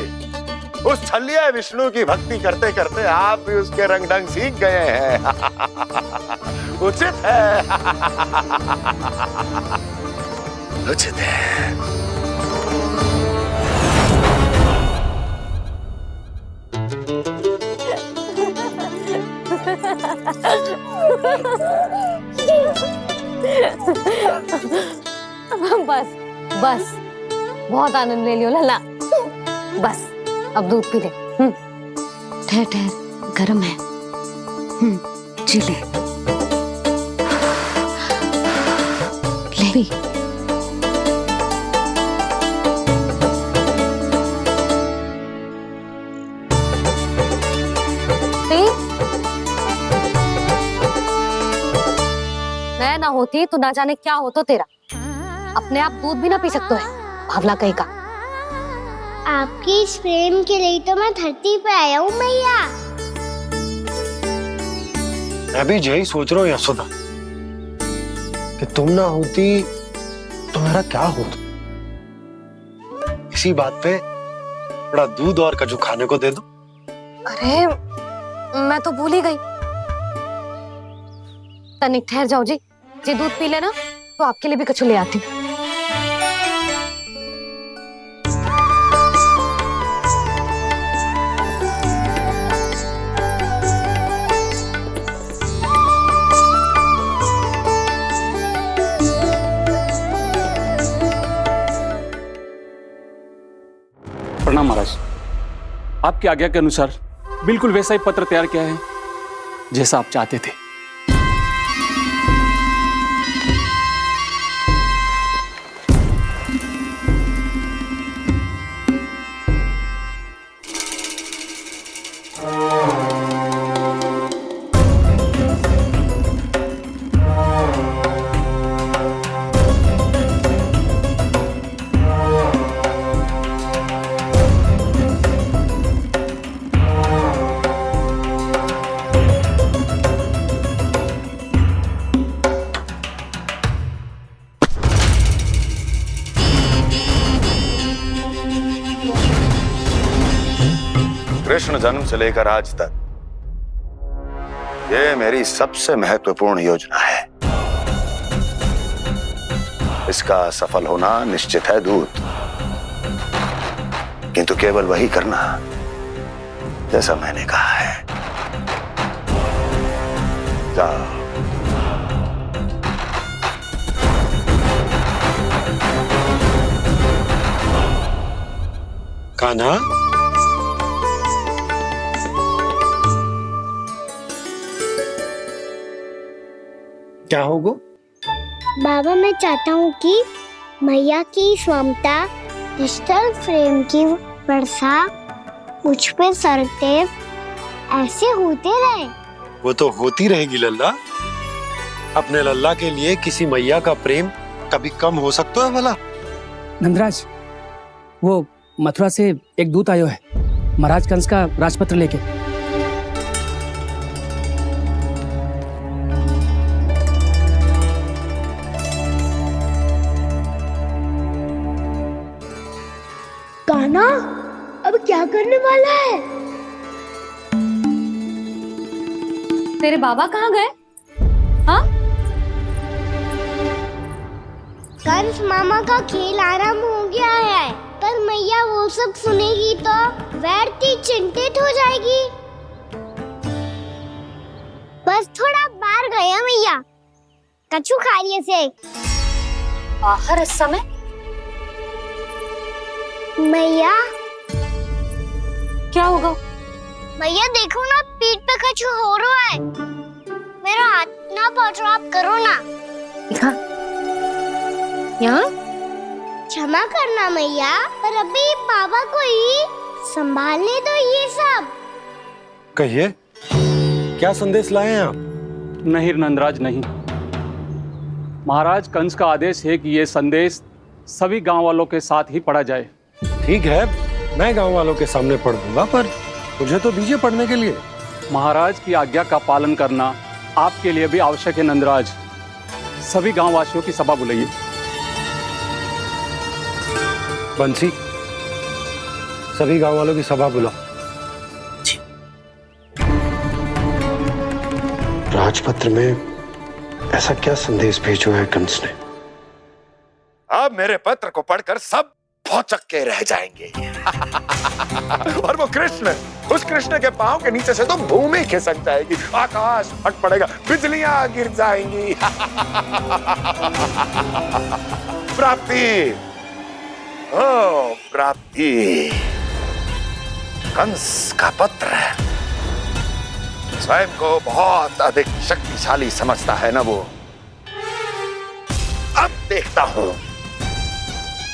उस छलिया विष्णु की भक्ति करते करते आप भी उसके रंग ढंग सीख गए हैं। उचित है। उचित है। बस बस बहुत आनंद ले लियो लल्ला। बस अब दूध पी ले। ठहर ठहर, गर्म है। जी ले। ले। मैं ना होती तो ना जाने क्या होता तेरा। अपने आप दूध भी ना पी सकते है भावला कहीं का। आपकी इस प्रेम के लिए तो मैं धरती पे आया हूँ मैया। मैं भी यही सोच रहा हूँ यशोदा कि तुम ना होती तो मेरा क्या होता। इसी बात पे थोड़ा दूध और कजू खाने को दे दो। अरे मैं तो भूल ही गई। तनिक ठहर जाओ जी दूध पी लेना तो आपके लिए भी कछु ले आती हूँ। प्रणाम महाराज। आपकी आज्ञा के अनुसार बिल्कुल वैसा ही पत्र तैयार किया है जैसा आप चाहते थे। कृष्ण जन्म से लेकर आज तक ये मेरी सबसे महत्वपूर्ण योजना है। इसका सफल होना निश्चित है दूत, किंतु केवल वही करना जैसा मैंने कहा है। जाओ। कान्हा, क्या होगा? बाबा मैं चाहता हूँ कि मैया की स्वमता क्रिस्टल फ्रेम की वर्षा मुझ पे सरते ऐसे होते रहे। वो तो होती रहेगी लल्ला। अपने लल्ला के लिए किसी मैया का प्रेम कभी कम हो सकता है भला? नंदराज, वो मथुरा से एक दूत आयो है महाराज कंस का राजपत्र लेके। कान्हा अब क्या करने वाला है? तेरे बाबा कहाँ गए? हाँ? कंस मामा का खेल आरंभ हो गया है, पर मैया वो सब सुनेगी तो व्यर्थ चिंतित हो जाएगी। बस थोड़ा बाहर गया मैया, कछु खा लिये से। बाहर इस समय? मैया क्या होगा? मैया देखो ना, पीठ पे कुछ हो रहा है। मेरा हाथ ना पकड़ो, आप करो ना। यहाँ? क्षमा करना मैया, पर अभी बाबा को ही संभालने दो ये सब। कहिए, क्या संदेश लाए हैं आप? नहीं नंदराज नहीं। महाराज कंस का आदेश है कि ये संदेश सभी गांव वालों के साथ ही पढ़ा जाए। ठीक है, मैं गांव वालों के सामने पढ़ दूंगा, पर मुझे तो दीजिए पढ़ने के लिए। महाराज की आज्ञा का पालन करना आपके लिए भी आवश्यक है नंदराज। सभी गांव वासियों की सभा बुलाइए। बंसी, सभी गांव वालों की सभा बुलाओ। राजपत्र में ऐसा क्या संदेश भेजो है कंस ने? अब मेरे पत्र को पढ़कर सब भौचक के रह जाएंगे। और वो कृष्ण, उस कृष्ण के पांव के नीचे से तो भूमि खिसक जाएगी, आकाश फट पड़ेगा, बिजलियां गिर जाएंगी। प्राप्ति, ओ प्राप्ति, कंस का पत्र स्वयं को बहुत अधिक शक्तिशाली समझता है ना वो। अब देखता हूं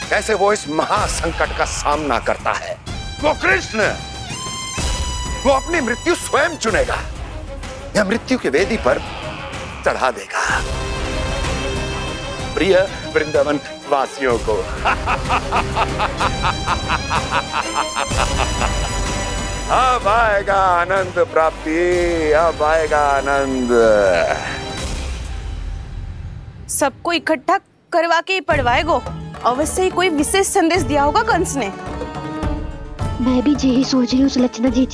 कैसे वो इस महासंकट का सामना करता है। वो कृष्ण, वो अपनी मृत्यु स्वयं चुनेगा या मृत्यु की वेदी पर चढ़ा देगा प्रिय वृंदावन वासियों को। अब आएगा आनंद प्राप्ति, अब आएगा आनंद। सबको इकट्ठा करवा के ही पढ़वाएगो। अवश्य ही कोई विशेष संदेश दिया होगा कंस ने। मैं भी यही सोच रही हूँ सुलक्षणा जी,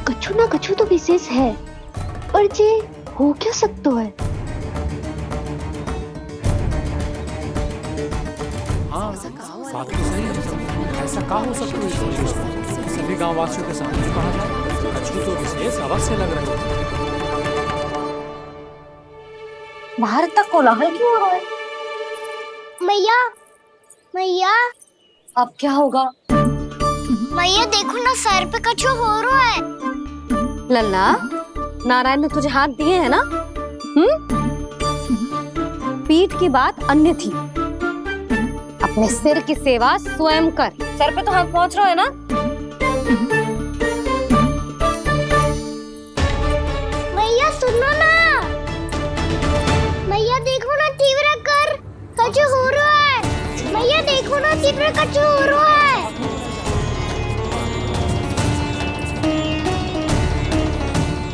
कछु ना कछु तो विशेष है, पर जे हो क्या सकता है? हाँ, बात तो सही है। ऐसा क्या हो सकता है? सभी गांव वासियों के सामने कहा जाए, कछु तो विशेष अवश्य लग रहा है। बाहर तक कोलाहल क्यों हो रहा है? मैया, मैया, अब क्या होगा? मैया देखो ना, सर पे कछु हो रहा है। लल्ला, नारायण ने तुझे हाथ दिए हैं ना? पीठ की बात अन्य थी। अपने सिर की सेवा स्वयं कर। सर पे तो हाथ पहुंच रहा है ना? मैया सुनो ना, मैया देखो ना, तीव्र कर कछु हो रहा है। मैया देखो ना, तीव्र कछु हो रहा है।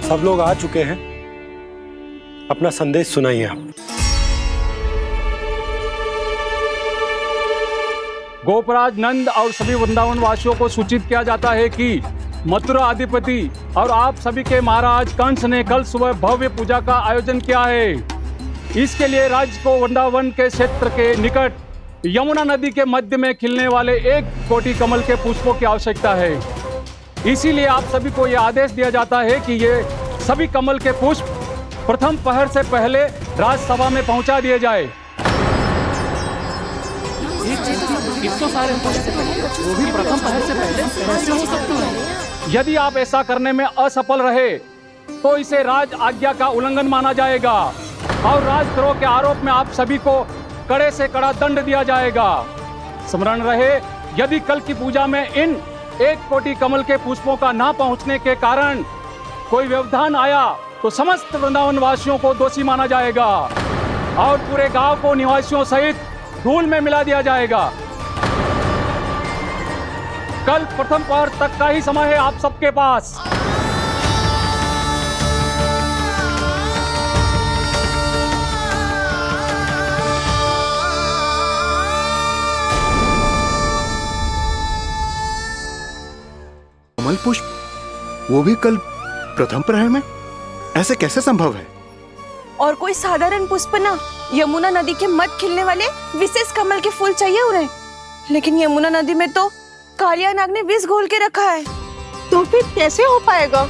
सब लोग आ चुके हैं, अपना संदेश सुनाइए आप। गोपराज नंद और सभी वृंदावन वासियों को सूचित किया जाता है कि मथुरा अधिपति और आप सभी के महाराज कंस ने कल सुबह भव्य पूजा का आयोजन किया है। इसके लिए राज्य को वृंदावन के क्षेत्र के निकट यमुना नदी के मध्य में खिलने वाले 1 कोटि कमल के पुष्पों की आवश्यकता है। इसीलिए आप सभी को यह आदेश दिया जाता है कि ये सभी कमल के पुष्प प्रथम पहर से पहले राजसभा में पहुंचा दिए जाए। वो भी प्रथम पहर से पहले कैसे हो सकता है? यदि आप ऐसा करने में असफल रहे तो इसे राज आज्ञा का उल्लंघन माना जाएगा और राजद्रोह के आरोप में आप सभी को कड़े से कड़ा दंड दिया जाएगा। स्मरण रहे, यदि कल की पूजा में इन 1 कोटि कमल के पुष्पों का ना पहुंचने के कारण कोई व्यवधान आया तो समस्त वृंदावन वासियों को दोषी माना जाएगा और पूरे गांव को निवासियों सहित धूल में मिला दिया जाएगा। कल प्रथम पहर तक का ही समय है आप सबके पास। कमल पुष्प, वो भी कल प्रथम प्रहर में? ऐसे कैसे संभव है? और कोई साधारण पुष्प ना, यमुना नदी के मध्य खिलने वाले विशेष कमल के फूल चाहिए उन्हें। लेकिन यमुना नदी में तो कालिया नाग ने विष घोल के रखा है, तो फिर कैसे हो पाएगा?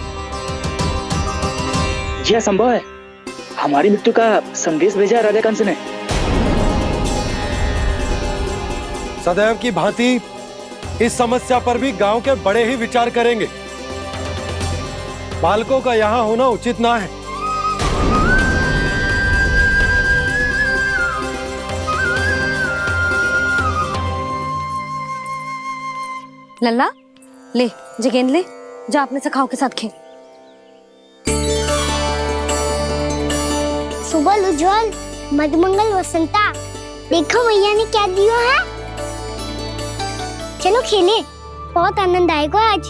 जी असंभव है। हमारी मृत्यु का संदेश भेजा राजा कंस ने। सदैव की भांति इस समस्या पर भी गांव के बड़े ही विचार करेंगे। बालकों का यहाँ होना उचित ना है। लल्ला, ले जे गेंद ले, जा अपने सखाओं के साथ खेल। सुबह उज्जवल, मधुमंगल वसंता, देखो भैया ने क्या दिया है। चलो खेलें, बहुत आनंद आएगा आज।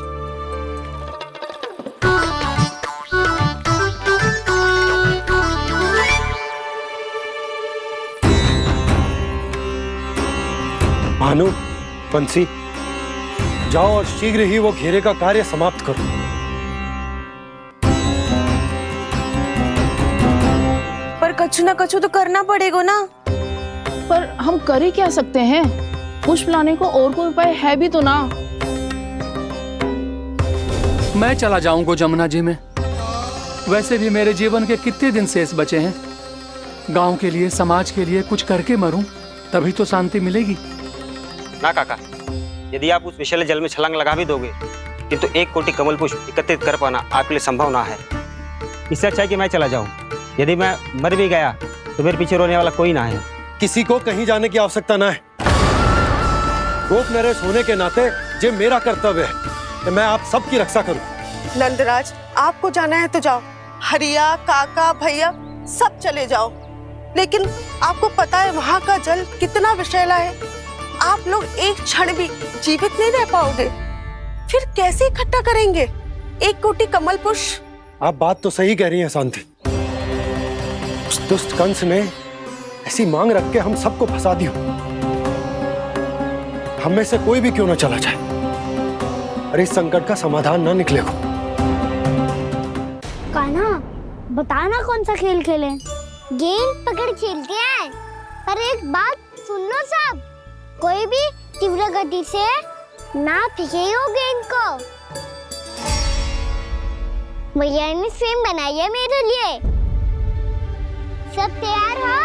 भानु, बंसी, जाओ और शीघ्र ही वो घेरे का कार्य समाप्त करो। पर कछु ना कछु तो करना पड़ेगा ना। पर हम कर ही क्या सकते हैं? पुष्प लाने को और कोई उपाय है भी तो ना। मैं चला जाऊंगा जमुना जी में। वैसे भी मेरे जीवन के कितने दिन शेष बचे हैं। गांव के लिए, समाज के लिए कुछ करके मरूं, तभी तो शांति मिलेगी। ना काका, यदि आप उस विषैले जल में छलांग लगा भी दोगे, किंतु 1 कोटि कमल पुष्प एकत्रित कर पाना आपके लिए संभव ना है। इससे अच्छा है कि मैं चला जाऊं। यदि मैं मर भी गया तो मेरे पीछे रोने वाला कोई ना है। किसी को कहीं जाने की आवश्यकता ना है। गोप नरेश होने के नाते ये मेरा कर्तव्य है कि मैं आप सबकी रक्षा करूं। नंदराज, आपको जाना है तो जाओ। हरिया, काका, भैया सब चले जाओ। लेकिन आपको पता है वहाँ का जल कितना विषैला है। आप लोग एक क्षण भी जीवित नहीं रह पाओगे। फिर कैसे इकट्ठा करेंगे 1 कोटि कमल पुष्प? आप बात तो सही कह रही हैं शांति। उस दुष्ट कंस ने ऐसी मांग रख के हम सबको फंसा दिया। हम में से कोई भी क्यों ना चला जाए और इस संकट का समाधान ना निकले को। कान्हा, बताना कौन सा खेल खेलें? गेंद पकड़ खेलते हैं। पर एक बात सुन लो सब, कोई भी तीव्र गति से ना फेंकेगा गेंद को। भैया ने फ्रेम बनाई है मेरे लिए। सब तैयार हो?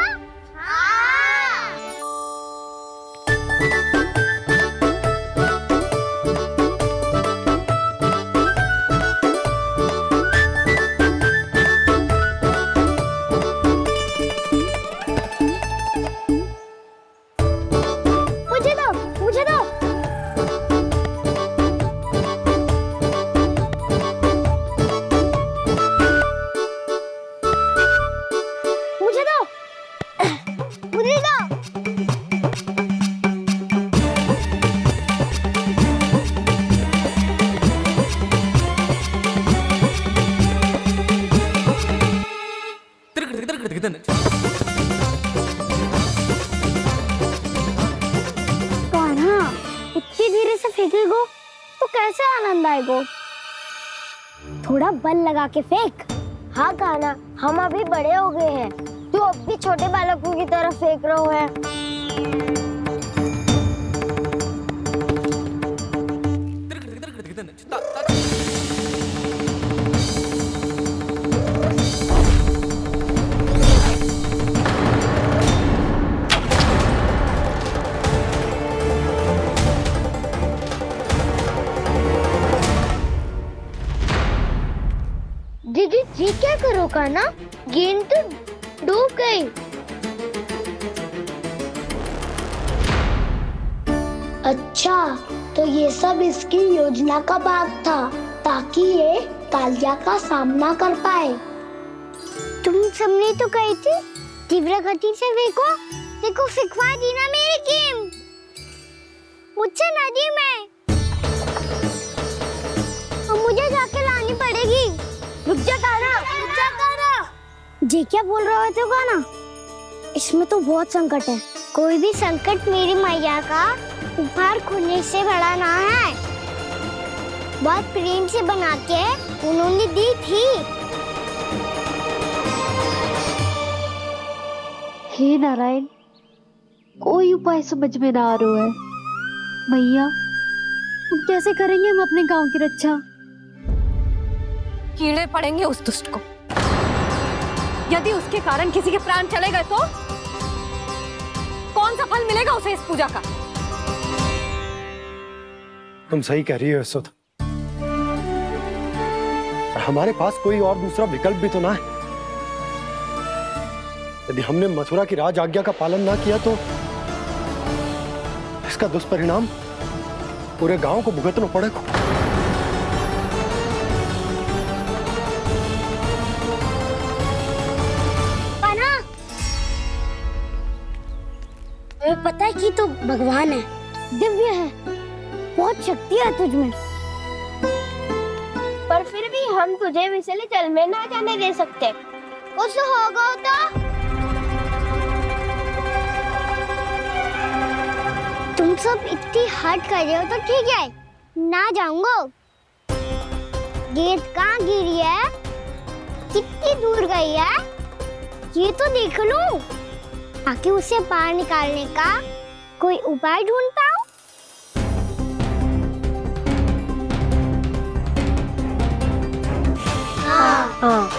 मुझे दो। कान्हा, इतनी धीरे से फेंकेगो तो कैसे आनंद आएगो? थोड़ा बल लगा के फेंक। हाँ कान्हा, हम अभी बड़े हो गए हैं, तू अब भी छोटे बालकों की तरह फेंक रहे हो है। दीदी जी क्या करो कान्हा? गेंद तो डूब गई। अच्छा, तो ये सब इसकी योजना का भाग था ताकि ये कालिया का सामना कर पाए। तुम सबने तो कही थी तीव्र गति से फेंको। देखो फिकवा दी ना मेरी गेम। मुझसे नदी में। अब मुझे जाके लानी पड़ेगी। रुक जा कान्हा, रुक जा कान्हा। जी क्या बोल रहे थे कान्हा? इसमें तो बहुत संकट है। कोई भी संकट मेरी मैया का उपहार खोने से बड़ा ना है। बहुत प्रेम से बना के उन्होंने दी थी। हे नारायण, कोई उपाय समझ में ना आ रहा है। मैया, हम कैसे करेंगे हम अपने गांव की रक्षा? कीड़े पड़ेंगे उस दुष्ट को। यदि उसके कारण किसी के प्राण चले गए तो कौन सा फल मिलेगा उसे इस पूजा का? तुम सही कह रही हो यशोदा। हमारे पास कोई और दूसरा विकल्प भी तो ना है। यदि हमने मथुरा की राज आज्ञा का पालन ना किया तो इसका दुष्परिणाम पूरे गांव को भुगतना पड़ेगा। तुम्हें पता है कि तो भगवान है, दिव्य है, बहुत शक्ति है तुझमें। पर फिर भी हम तुझे विषैले जल में ना जाने दे सकते। कुछ होगा तो तुम सब इतनी हट कर रहे हो तो ठीक है, ना जाऊंगा। गेंद कहाँ गिरी है, कितनी दूर गई है, ये तो देख लूं, ताकि उसे बाहर निकालने का कोई उपाय ढूंढ पाऊं। हाँ।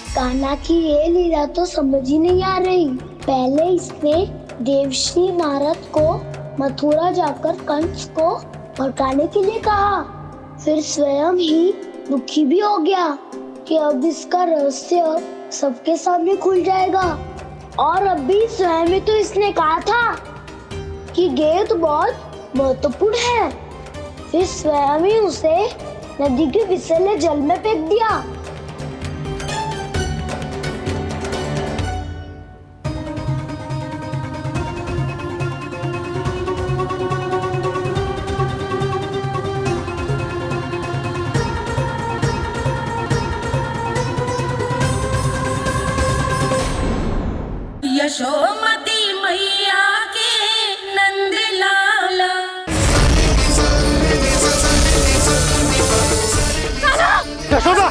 कान्हा की ये लीला तो समझ ही नहीं आ रही। पहले इसने देवश्री नारद को मथुरा जाकर कंस को भड़काने के लिए कहा, फिर स्वयं ही दुखी भी हो गया कि अब इसका रहस्य सबके सामने खुल जाएगा। और अभी स्वयं ही तो इसने कहा था कि गेंद बहुत महत्वपूर्ण है, फिर स्वयं ही उसे नदी के विषैले जल में फेंक दिया। यशोमती मैया के नंद लाला। यशोदा,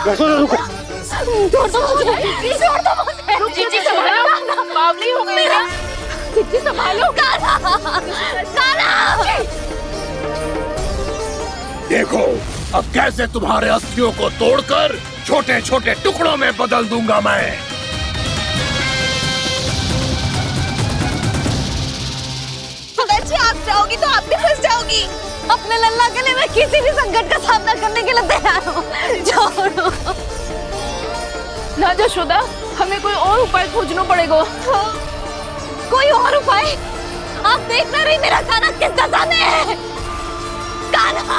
यशोदा रुको। छोड़ दो मुझे, छोड़ दो मुझे। जीजी संभालो, बावली हो गई है। जीजी संभालो। कान्हा। देखो अब कैसे तुम्हारे अस्थियों को तोड़कर छोटे छोटे टुकड़ों में बदल दूंगा मैं। सुदाची, आप जाओगी तो आप भी फंस जाओगी। अपने लल्ला के लिए मैं किसी भी संकट का सामना करने के लिए तैयार हूँ। छोड़ो ना यशोदा, हमें कोई और उपाय खोजना पड़ेगा। कोई और उपाय? आप देख ना रही मेरा कान्हा किस दशा में है। कान्हा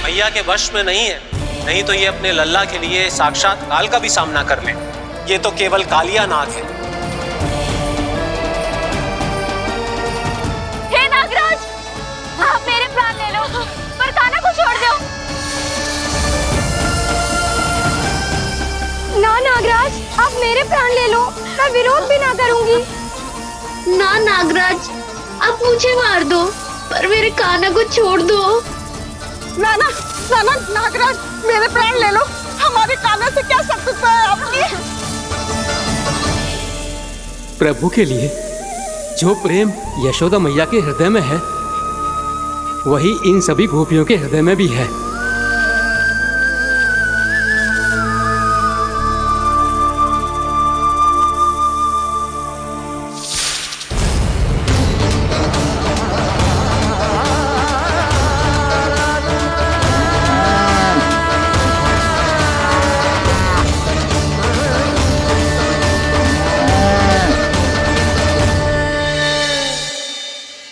मैया के वश में नहीं है, नहीं तो ये अपने लल्ला के लिए साक्षात काल का भी सामना कर ले। ये तो केवल कालिया नाग है। हे नागराज, आप मेरे प्राण ले लो, पर कान्हा को छोड़ दो। ना नागराज, आप मेरे प्राण ले लो, मैं विरोध भी ना करूंगी। ना नागराज, आप मुझे मार दो, पर मेरे कान्हा को छोड़ दो। ना ना ना ना नागराज, मेरे प्राण ले लो, हमारे कान्हा से क्या शत्रुता है आपकी? प्रभु के लिए जो प्रेम यशोदा मैया के हृदय में है, वही इन सभी गोपियों के हृदय में भी है।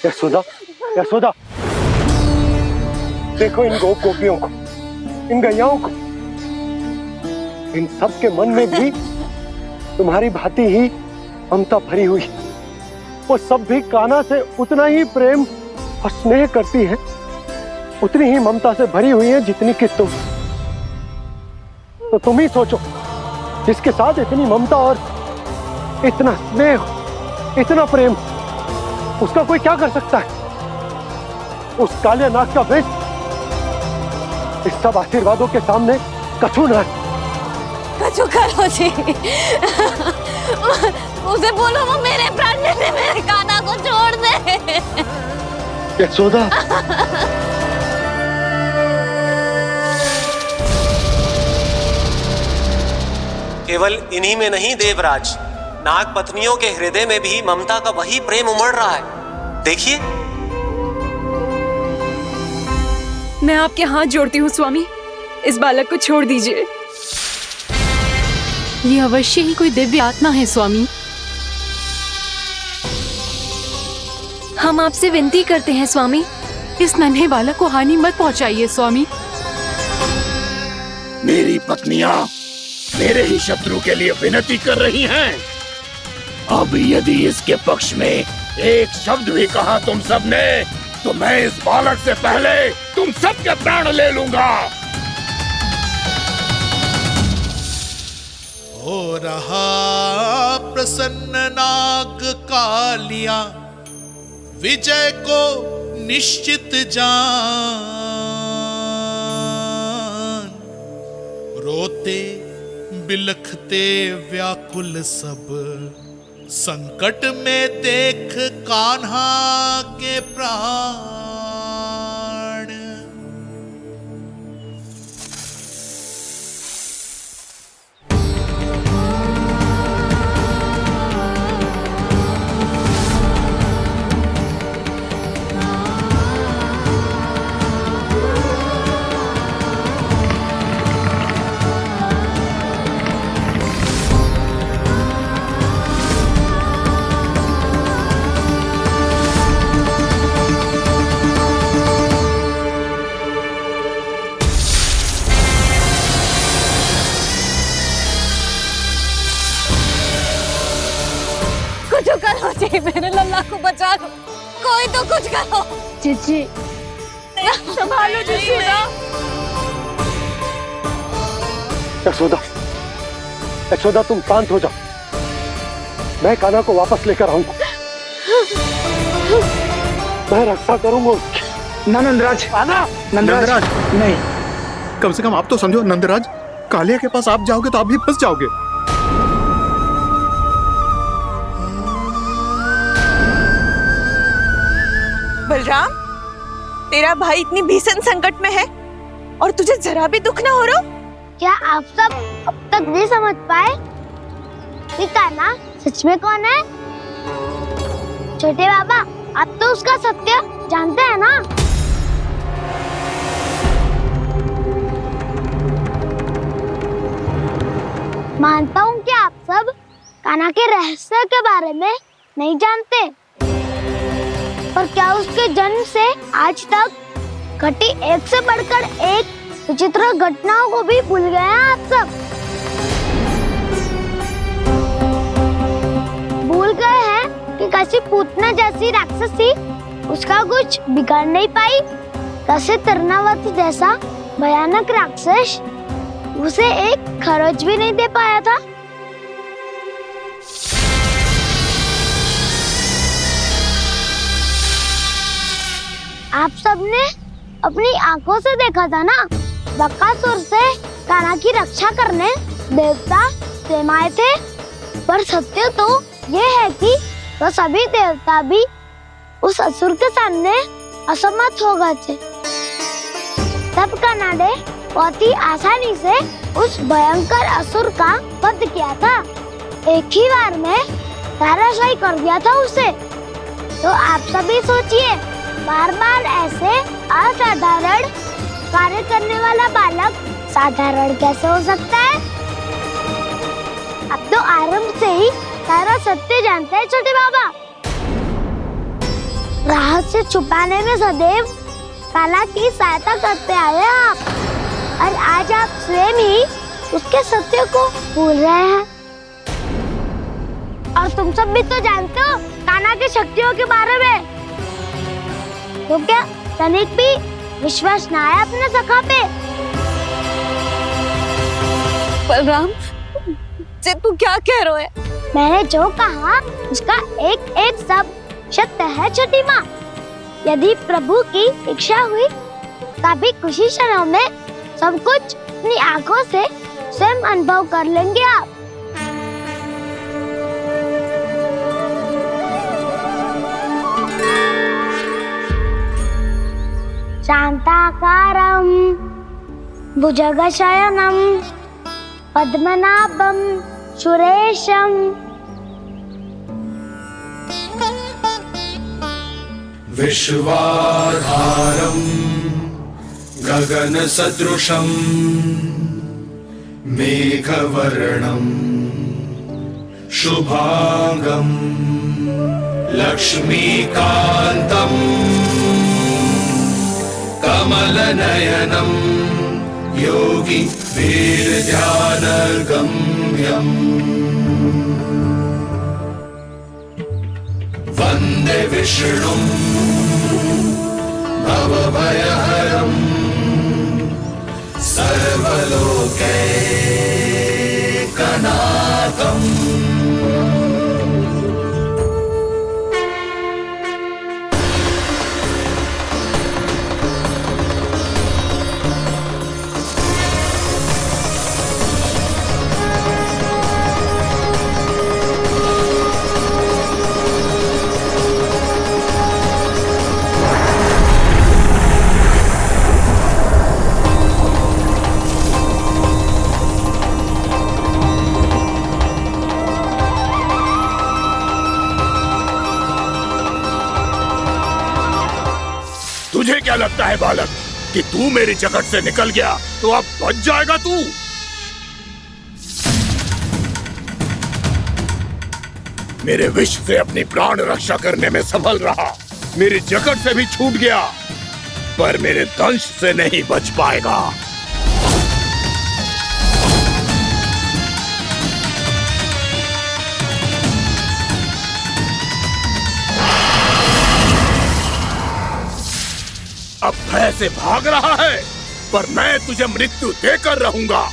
यशोदा, यशोदा, देखो इन गोपियों को, इन गैयाओं को, इन सब के मन में भी तुम्हारी भांति ही ममता भरी हुई। वो सब भी कान्हा से उतना ही प्रेम और स्नेह करती है, उतनी ही ममता से भरी हुई है जितनी कि तुम। तो तुम ही सोचो, जिसके साथ इतनी ममता और इतना स्नेह, इतना प्रेम, उसका कोई क्या कर सकता है? उस काले नाग का वेश इस सब आशीर्वादों के सामने कछु न है। कछु करो जी। उसे बोलो वो मेरे प्राण ले ले, मेरे कान्हा को छोड़ दे। यशोदा, केवल इन्हीं में नहीं देवराज, नाग पत्नियों के हृदय में भी ममता का वही प्रेम उमड़ रहा है। देखिए। मैं आपके हाथ जोड़ती हूँ स्वामी, इस बालक को छोड़ दीजिए। ये अवश्य ही कोई दिव्य आत्मा है स्वामी। हम आपसे विनती करते हैं स्वामी, इस नन्हे बालक को हानि मत पहुंचाइए स्वामी। मेरी पत्नियां मेरे ही शत्रु के लिए विनती कर रही हैं। अब यदि इसके पक्ष में एक शब्द भी कहा तुम सबने, तो मैं इस बालक से पहले तुम सबके प्राण ले लूंगा। हो रहा प्रसन्न नाग कालिया, विजय को निश्चित जान। रोते बिलखते व्याकुल सब, संकट में देख कान्हा के प्राण। कुछ करो जी, मेरे लल्ला को बचा लो, कोई तो कुछ करो। जीजी संभालो जीजी। यशोदा, यशोदा तुम शांत हो जाओ, मैं कान्हा को वापस लेकर आऊंगा, मैं रक्षा करूंगा उसकी। ना नंदराज, नंदराज नहीं, कम से कम आप तो समझो नंदराज, कालिया के पास आप जाओगे तो आप भी फंस जाओगे। बलराम, तेरा भाई इतनी भीषण संकट में है और तुझे जरा भी दुख ना हो रहा? क्या आप सब अब तक नहीं समझ पाए कि कान्हा सच में कौन है? छोटे बाबा, आप तो उसका सत्य जानते हैं ना? मानता हूँ कि आप सब कान्हा के रहस्य के बारे में नहीं जानते, पर क्या उसके जन्म से आज तक घटी एक से बढ़कर एक विचित्र घटनाओं को भी भूल गए हैं आप सब? भूल गए हैं कि कैसी पूतना जैसी राक्षसी उसका कुछ बिगाड़ नहीं पाई, कैसे तरनावती जैसा भयानक राक्षस उसे एक खरोच भी नहीं दे पाया था। आप सबने अपनी आंखों से देखा था ना, बकासुर से कान्हा की रक्षा करने देवता स्वयं आए थे, पर सत्य तो ये है कि वो सभी देवता भी उस असुर के सामने असमर्थ हो गए थे। तब कान्हा ने बहुत ही आसानी से उस भयंकर असुर का वध किया था, एक ही बार में धराशायी कर दिया था उसे। तो आप सभी सोचिए, बार बार ऐसे असाधारण कार्य करने वाला बालक साधारण कैसे हो सकता है? अब तो आरंभ से ही सारा सत्य जानते हैं छोटे बाबा। रहस्य छुपाने में सदैव कान्हा की सहायता करते आए हैं आप, और आज आप स्वयं ही उसके सत्य को भूल रहे हैं। और तुम सब भी तो जानते हो कान्हा की शक्तियों के बारे में, तो क्या तनिक भी विश्वास ना है अपने सखा पे? बलराम, जे तू क्या कह रहे है? मैंने जो कहा उसका एक एक शब्द सत्य है छोटी माँ। यदि प्रभु की इच्छा हुई तभी कुछ ही क्षणों में सब कुछ अपनी आंखों से स्वयं अनुभव कर लेंगे आप। शांताकारं भुजगशयनं पद्मनाभं सुरेशं विश्वाधारं गगनसदृशं मेघवर्णं शुभांगं लक्ष्मीकान्तं कमलनयनं योगी वीरध्यानगम्यं वन्दे विष्णुं भवभयहरं सर्वलोकैकनाथं। तुझे क्या लगता है बालक कि तू मेरी जगत से निकल गया तो अब बच जाएगा तू? मेरे विष से अपनी प्राण रक्षा करने में सफल रहा, मेरी जगत से भी छूट गया, पर मेरे दंश से नहीं बच पाएगा। अब भय से भाग रहा है, पर मैं तुझे मृत्यु देकर रहूंगा।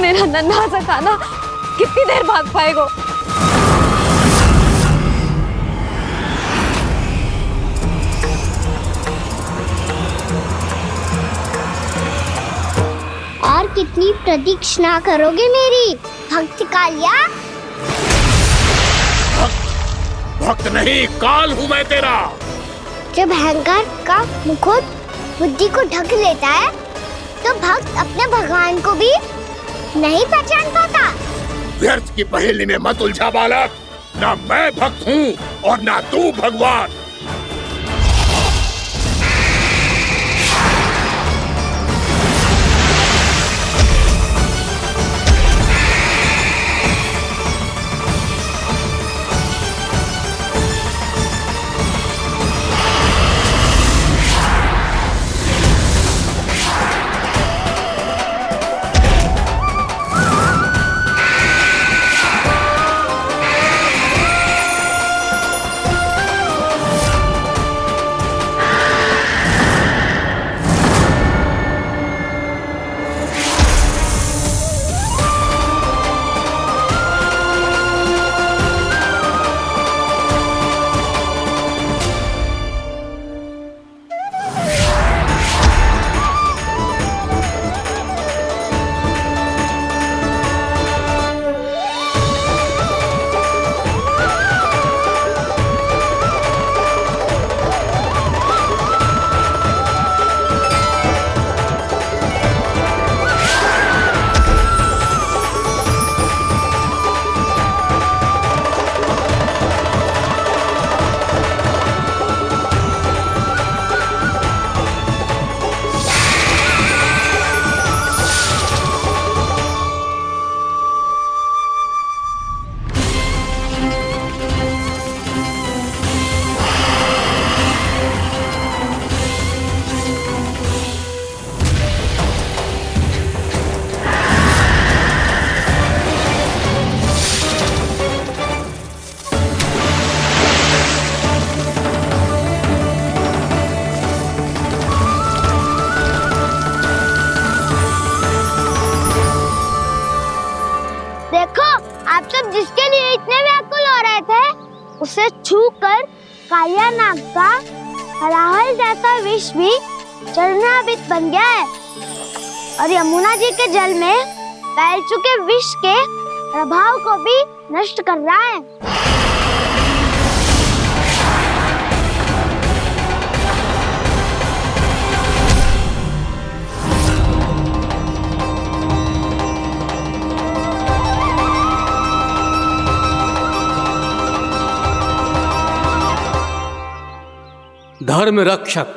मेरा नन्हा सा कान्हा कितनी देर भाग पाएगा? और कितनी प्रतीक्षा करोगे मेरी भक्त कालिया? भक्त नहीं, काल हूं मैं तेरा। जब अहंकार का मुकुट बुद्धि को ढक लेता है तो भक्त अपने भगवान को भी नहीं पहचान पाता। व्यर्थ की पहेली में मत उलझा बालक, ना मैं भक्त हूँ और ना तू भगवान। जिसके लिए इतने व्याकुल हो रहे थे, उसे छूकर कालिया नाग का हलाहल जैसा विष भी चरणामृत बन गया है और यमुना जी के जल में फैल चुके विष के प्रभाव को भी नष्ट कर रहा है। धर्म रक्षक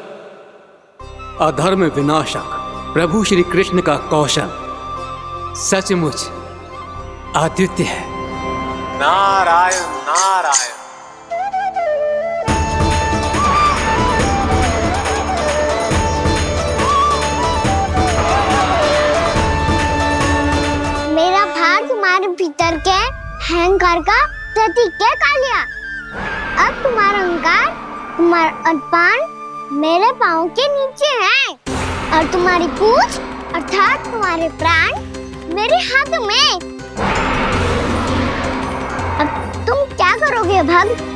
अधर्म विनाशक प्रभु श्री कृष्ण का कौशल सचमुच अद्वितीय है। नारायण नारायण। मेरा भाग तुम्हारे भीतर के अहंकार का प्रतीक है कालिया। अब तुम्हारा अहंकार, तुम्हारा अर्पण मेरे पाँव के नीचे है और तुम्हारी पूंछ अर्थात तुम्हारे प्राण मेरे हाथ में। अब तुम क्या करोगे भक्त?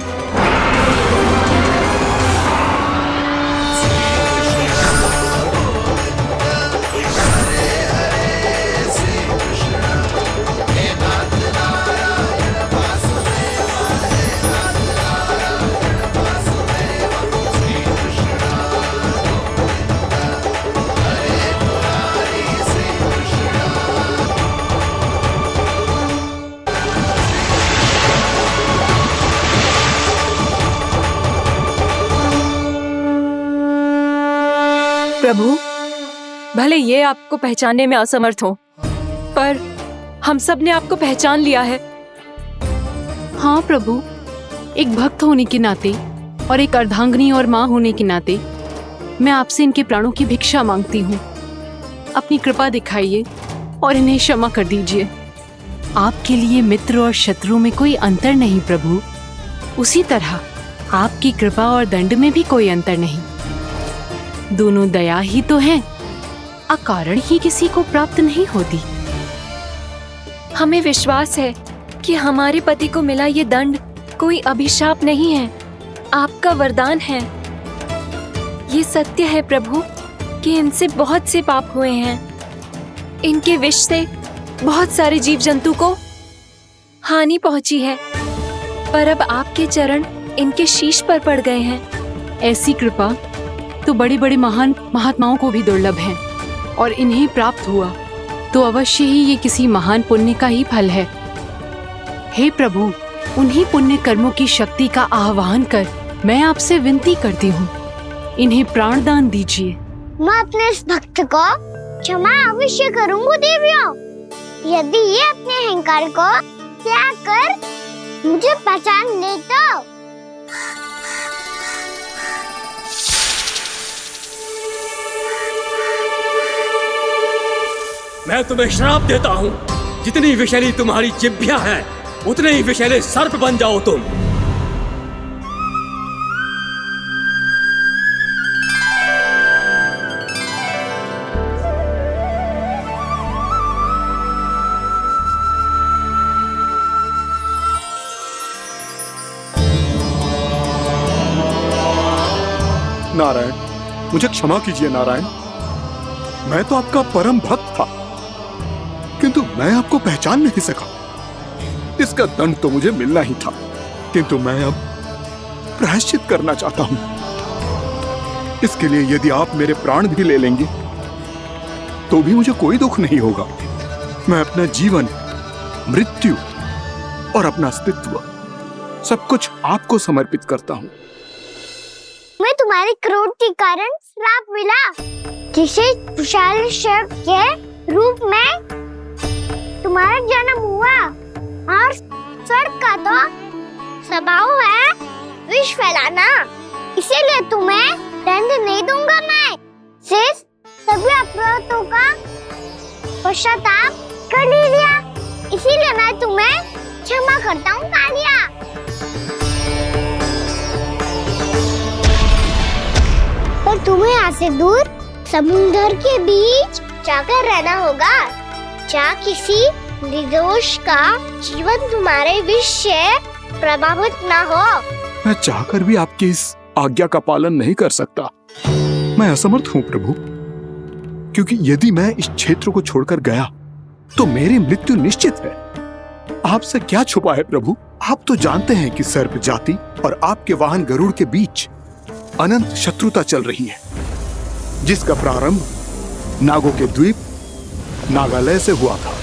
प्रभु, भले ये आपको पहचानने में असमर्थ हो, पर हम सब ने आपको पहचान लिया है। हाँ प्रभु, एक भक्त होने के नाते और एक अर्धांगिनी और माँ होने के नाते मैं आपसे इनके प्राणों की भिक्षा मांगती हूँ। अपनी कृपा दिखाइए और इन्हें क्षमा कर दीजिए। आपके लिए मित्र और शत्रु में कोई अंतर नहीं प्रभु। उसी तरह आपकी कृपा और दंड में भी कोई अंतर नहीं। दोनों दया ही तो हैं, अकारण ही किसी को प्राप्त नहीं होती। हमें विश्वास है कि हमारे पति को मिला ये दंड कोई अभिशाप नहीं है, आपका वरदान है। ये सत्य है प्रभु कि इनसे बहुत से पाप हुए हैं। इनके विष से बहुत सारे जीव जंतु को हानि पहुंची है, पर अब आपके चरण इनके शीश पर पड़ गए हैं। ऐसी कृपा तो बड़े बड़े महान महात्माओं को भी दुर्लभ है, और इन्हें प्राप्त हुआ तो अवश्य ही ये किसी महान पुण्य का ही फल है। हे प्रभु, उन्हीं पुण्य कर्मों की शक्ति का आह्वान कर मैं आपसे विनती करती हूँ, इन्हें प्राण दान दीजिए। मैं अपने इस भक्त को क्षमा अवश्य करूँगी देवियों, यदि ये अपने अहंकार को त्याग कर मुझे पहचान ले तो। मैं तुम्हें श्राप देता हूँ, जितनी विषैली तुम्हारी जिह्वा है उतने ही विषैले सर्प बन जाओ तुम। नारायण, मुझे क्षमा कीजिए नारायण। मैं तो आपका परम भक्त था, किंतु मैं आपको पहचान नहीं सका। इसका दंड तो मुझे मिलना ही था, किंतु मैं अब प्रायश्चित करना चाहता हूं। इसके लिए यदि आप मेरे प्राण भी ले लेंगे तो भी मुझे कोई दुख नहीं होगा। मैं अपना जीवन, मृत्यु और अपना अस्तित्व सब कुछ आपको समर्पित करता हूं। मैं तुम्हारे क्रोध के कारण श्राप मिला, जिसे विशाल सर्प के रूप में तुम्हारा जन्म हुआ, और सर्प का तो स्वभाव है विष फैलाना। इसीलिए तुम्हें दंड नहीं दूंगा मैं, सिर्फ सभी अपराधों का पश्चाताप कर लिया। इसीलिए मैं तुम्हें क्षमा करता हूँ कालिया। पर तुम्हें यहाँ से दूर समुद्र के बीच जाकर रहना होगा, जहाँ किसी निर्दोष का जीवन तुम्हारे विष से प्रभावित ना हो। मैं चाहकर भी आपकी इस आज्ञा का पालन नहीं कर सकता। मैं असमर्थ हूँ प्रभु, क्योंकि यदि मैं इस क्षेत्र को छोड़कर गया तो मेरी मृत्यु निश्चित है। आपसे क्या छुपा है प्रभु? आप तो जानते हैं कि सर्प जाति और आपके वाहन गरुड़ के बीच अनंत शत्रुता चल रही है, जिसका प्रारंभ नागों के द्वीप नागालय से हुआ था।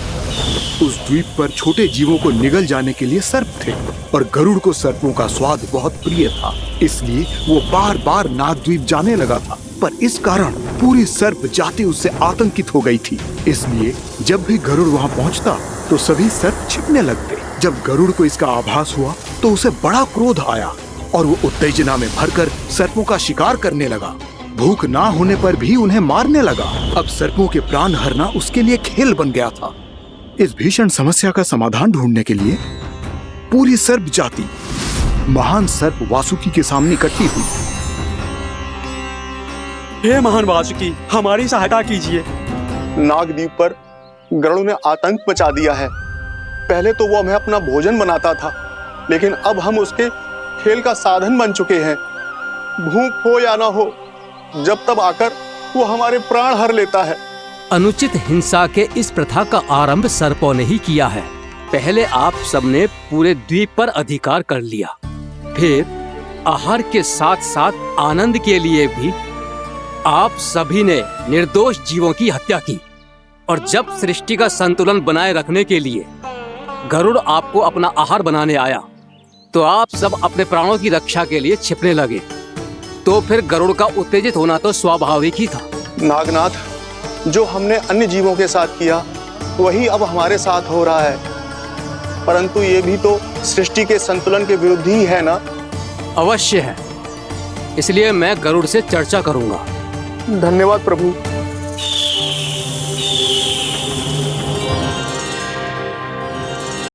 उस द्वीप पर छोटे जीवों को निगल जाने के लिए सर्प थे, और गरुड़ को सर्पों का स्वाद बहुत प्रिय था, इसलिए वो बार बार नागद्वीप जाने लगा था। पर इस कारण पूरी सर्प जाति उससे आतंकित हो गई थी। इसलिए जब भी गरुड़ वहां पहुंचता तो सभी सर्प छिपने लगते। जब गरुड़ को इसका आभास हुआ तो उसे बड़ा क्रोध आया और वो उत्तेजना में भरकर सर्पों का शिकार करने लगा। भूख ना होने पर भी उन्हें मारने लगा। अब सर्पों के प्राण हरना उसके लिए खेल बन गया था। इस भीषण समस्या का समाधान ढूंढने के लिए पूरी सर्प जाति महान सर्प वासुकी के सामने इकट्ठी हुई। हे महान वासुकी, हमारी सहायता कीजिए। नागद्वीप पर गरुड़ ने आतंक मचा दिया है। पहले तो वो हमें अपना भोजन बनाता था, लेकिन अब हम उसके खेल का साधन बन चुके हैं। भूख हो या ना हो, जब तब आकर वो हमारे प्राण हर लेता है। अनुचित हिंसा के इस प्रथा का आरंभ सर्पों ने ही किया है। पहले आप सबने पूरे द्वीप पर अधिकार कर लिया, फिर आहार के साथ साथ आनंद के लिए भी आप सभी ने निर्दोष जीवों की हत्या की। और जब सृष्टि का संतुलन बनाए रखने के लिए गरुड़ आपको अपना आहार बनाने आया तो आप सब अपने प्राणों की रक्षा के लिए छिपने लगे। तो फिर गरुड़ का उत्तेजित होना तो स्वाभाविक ही था। नागनाथ, जो हमने अन्य जीवों के साथ किया वही अब हमारे साथ हो रहा है, परंतु ये भी तो सृष्टि के संतुलन के विरुद्ध ही है ना? अवश्य है, इसलिए मैं गरुड़ से चर्चा करूंगा। धन्यवाद प्रभु।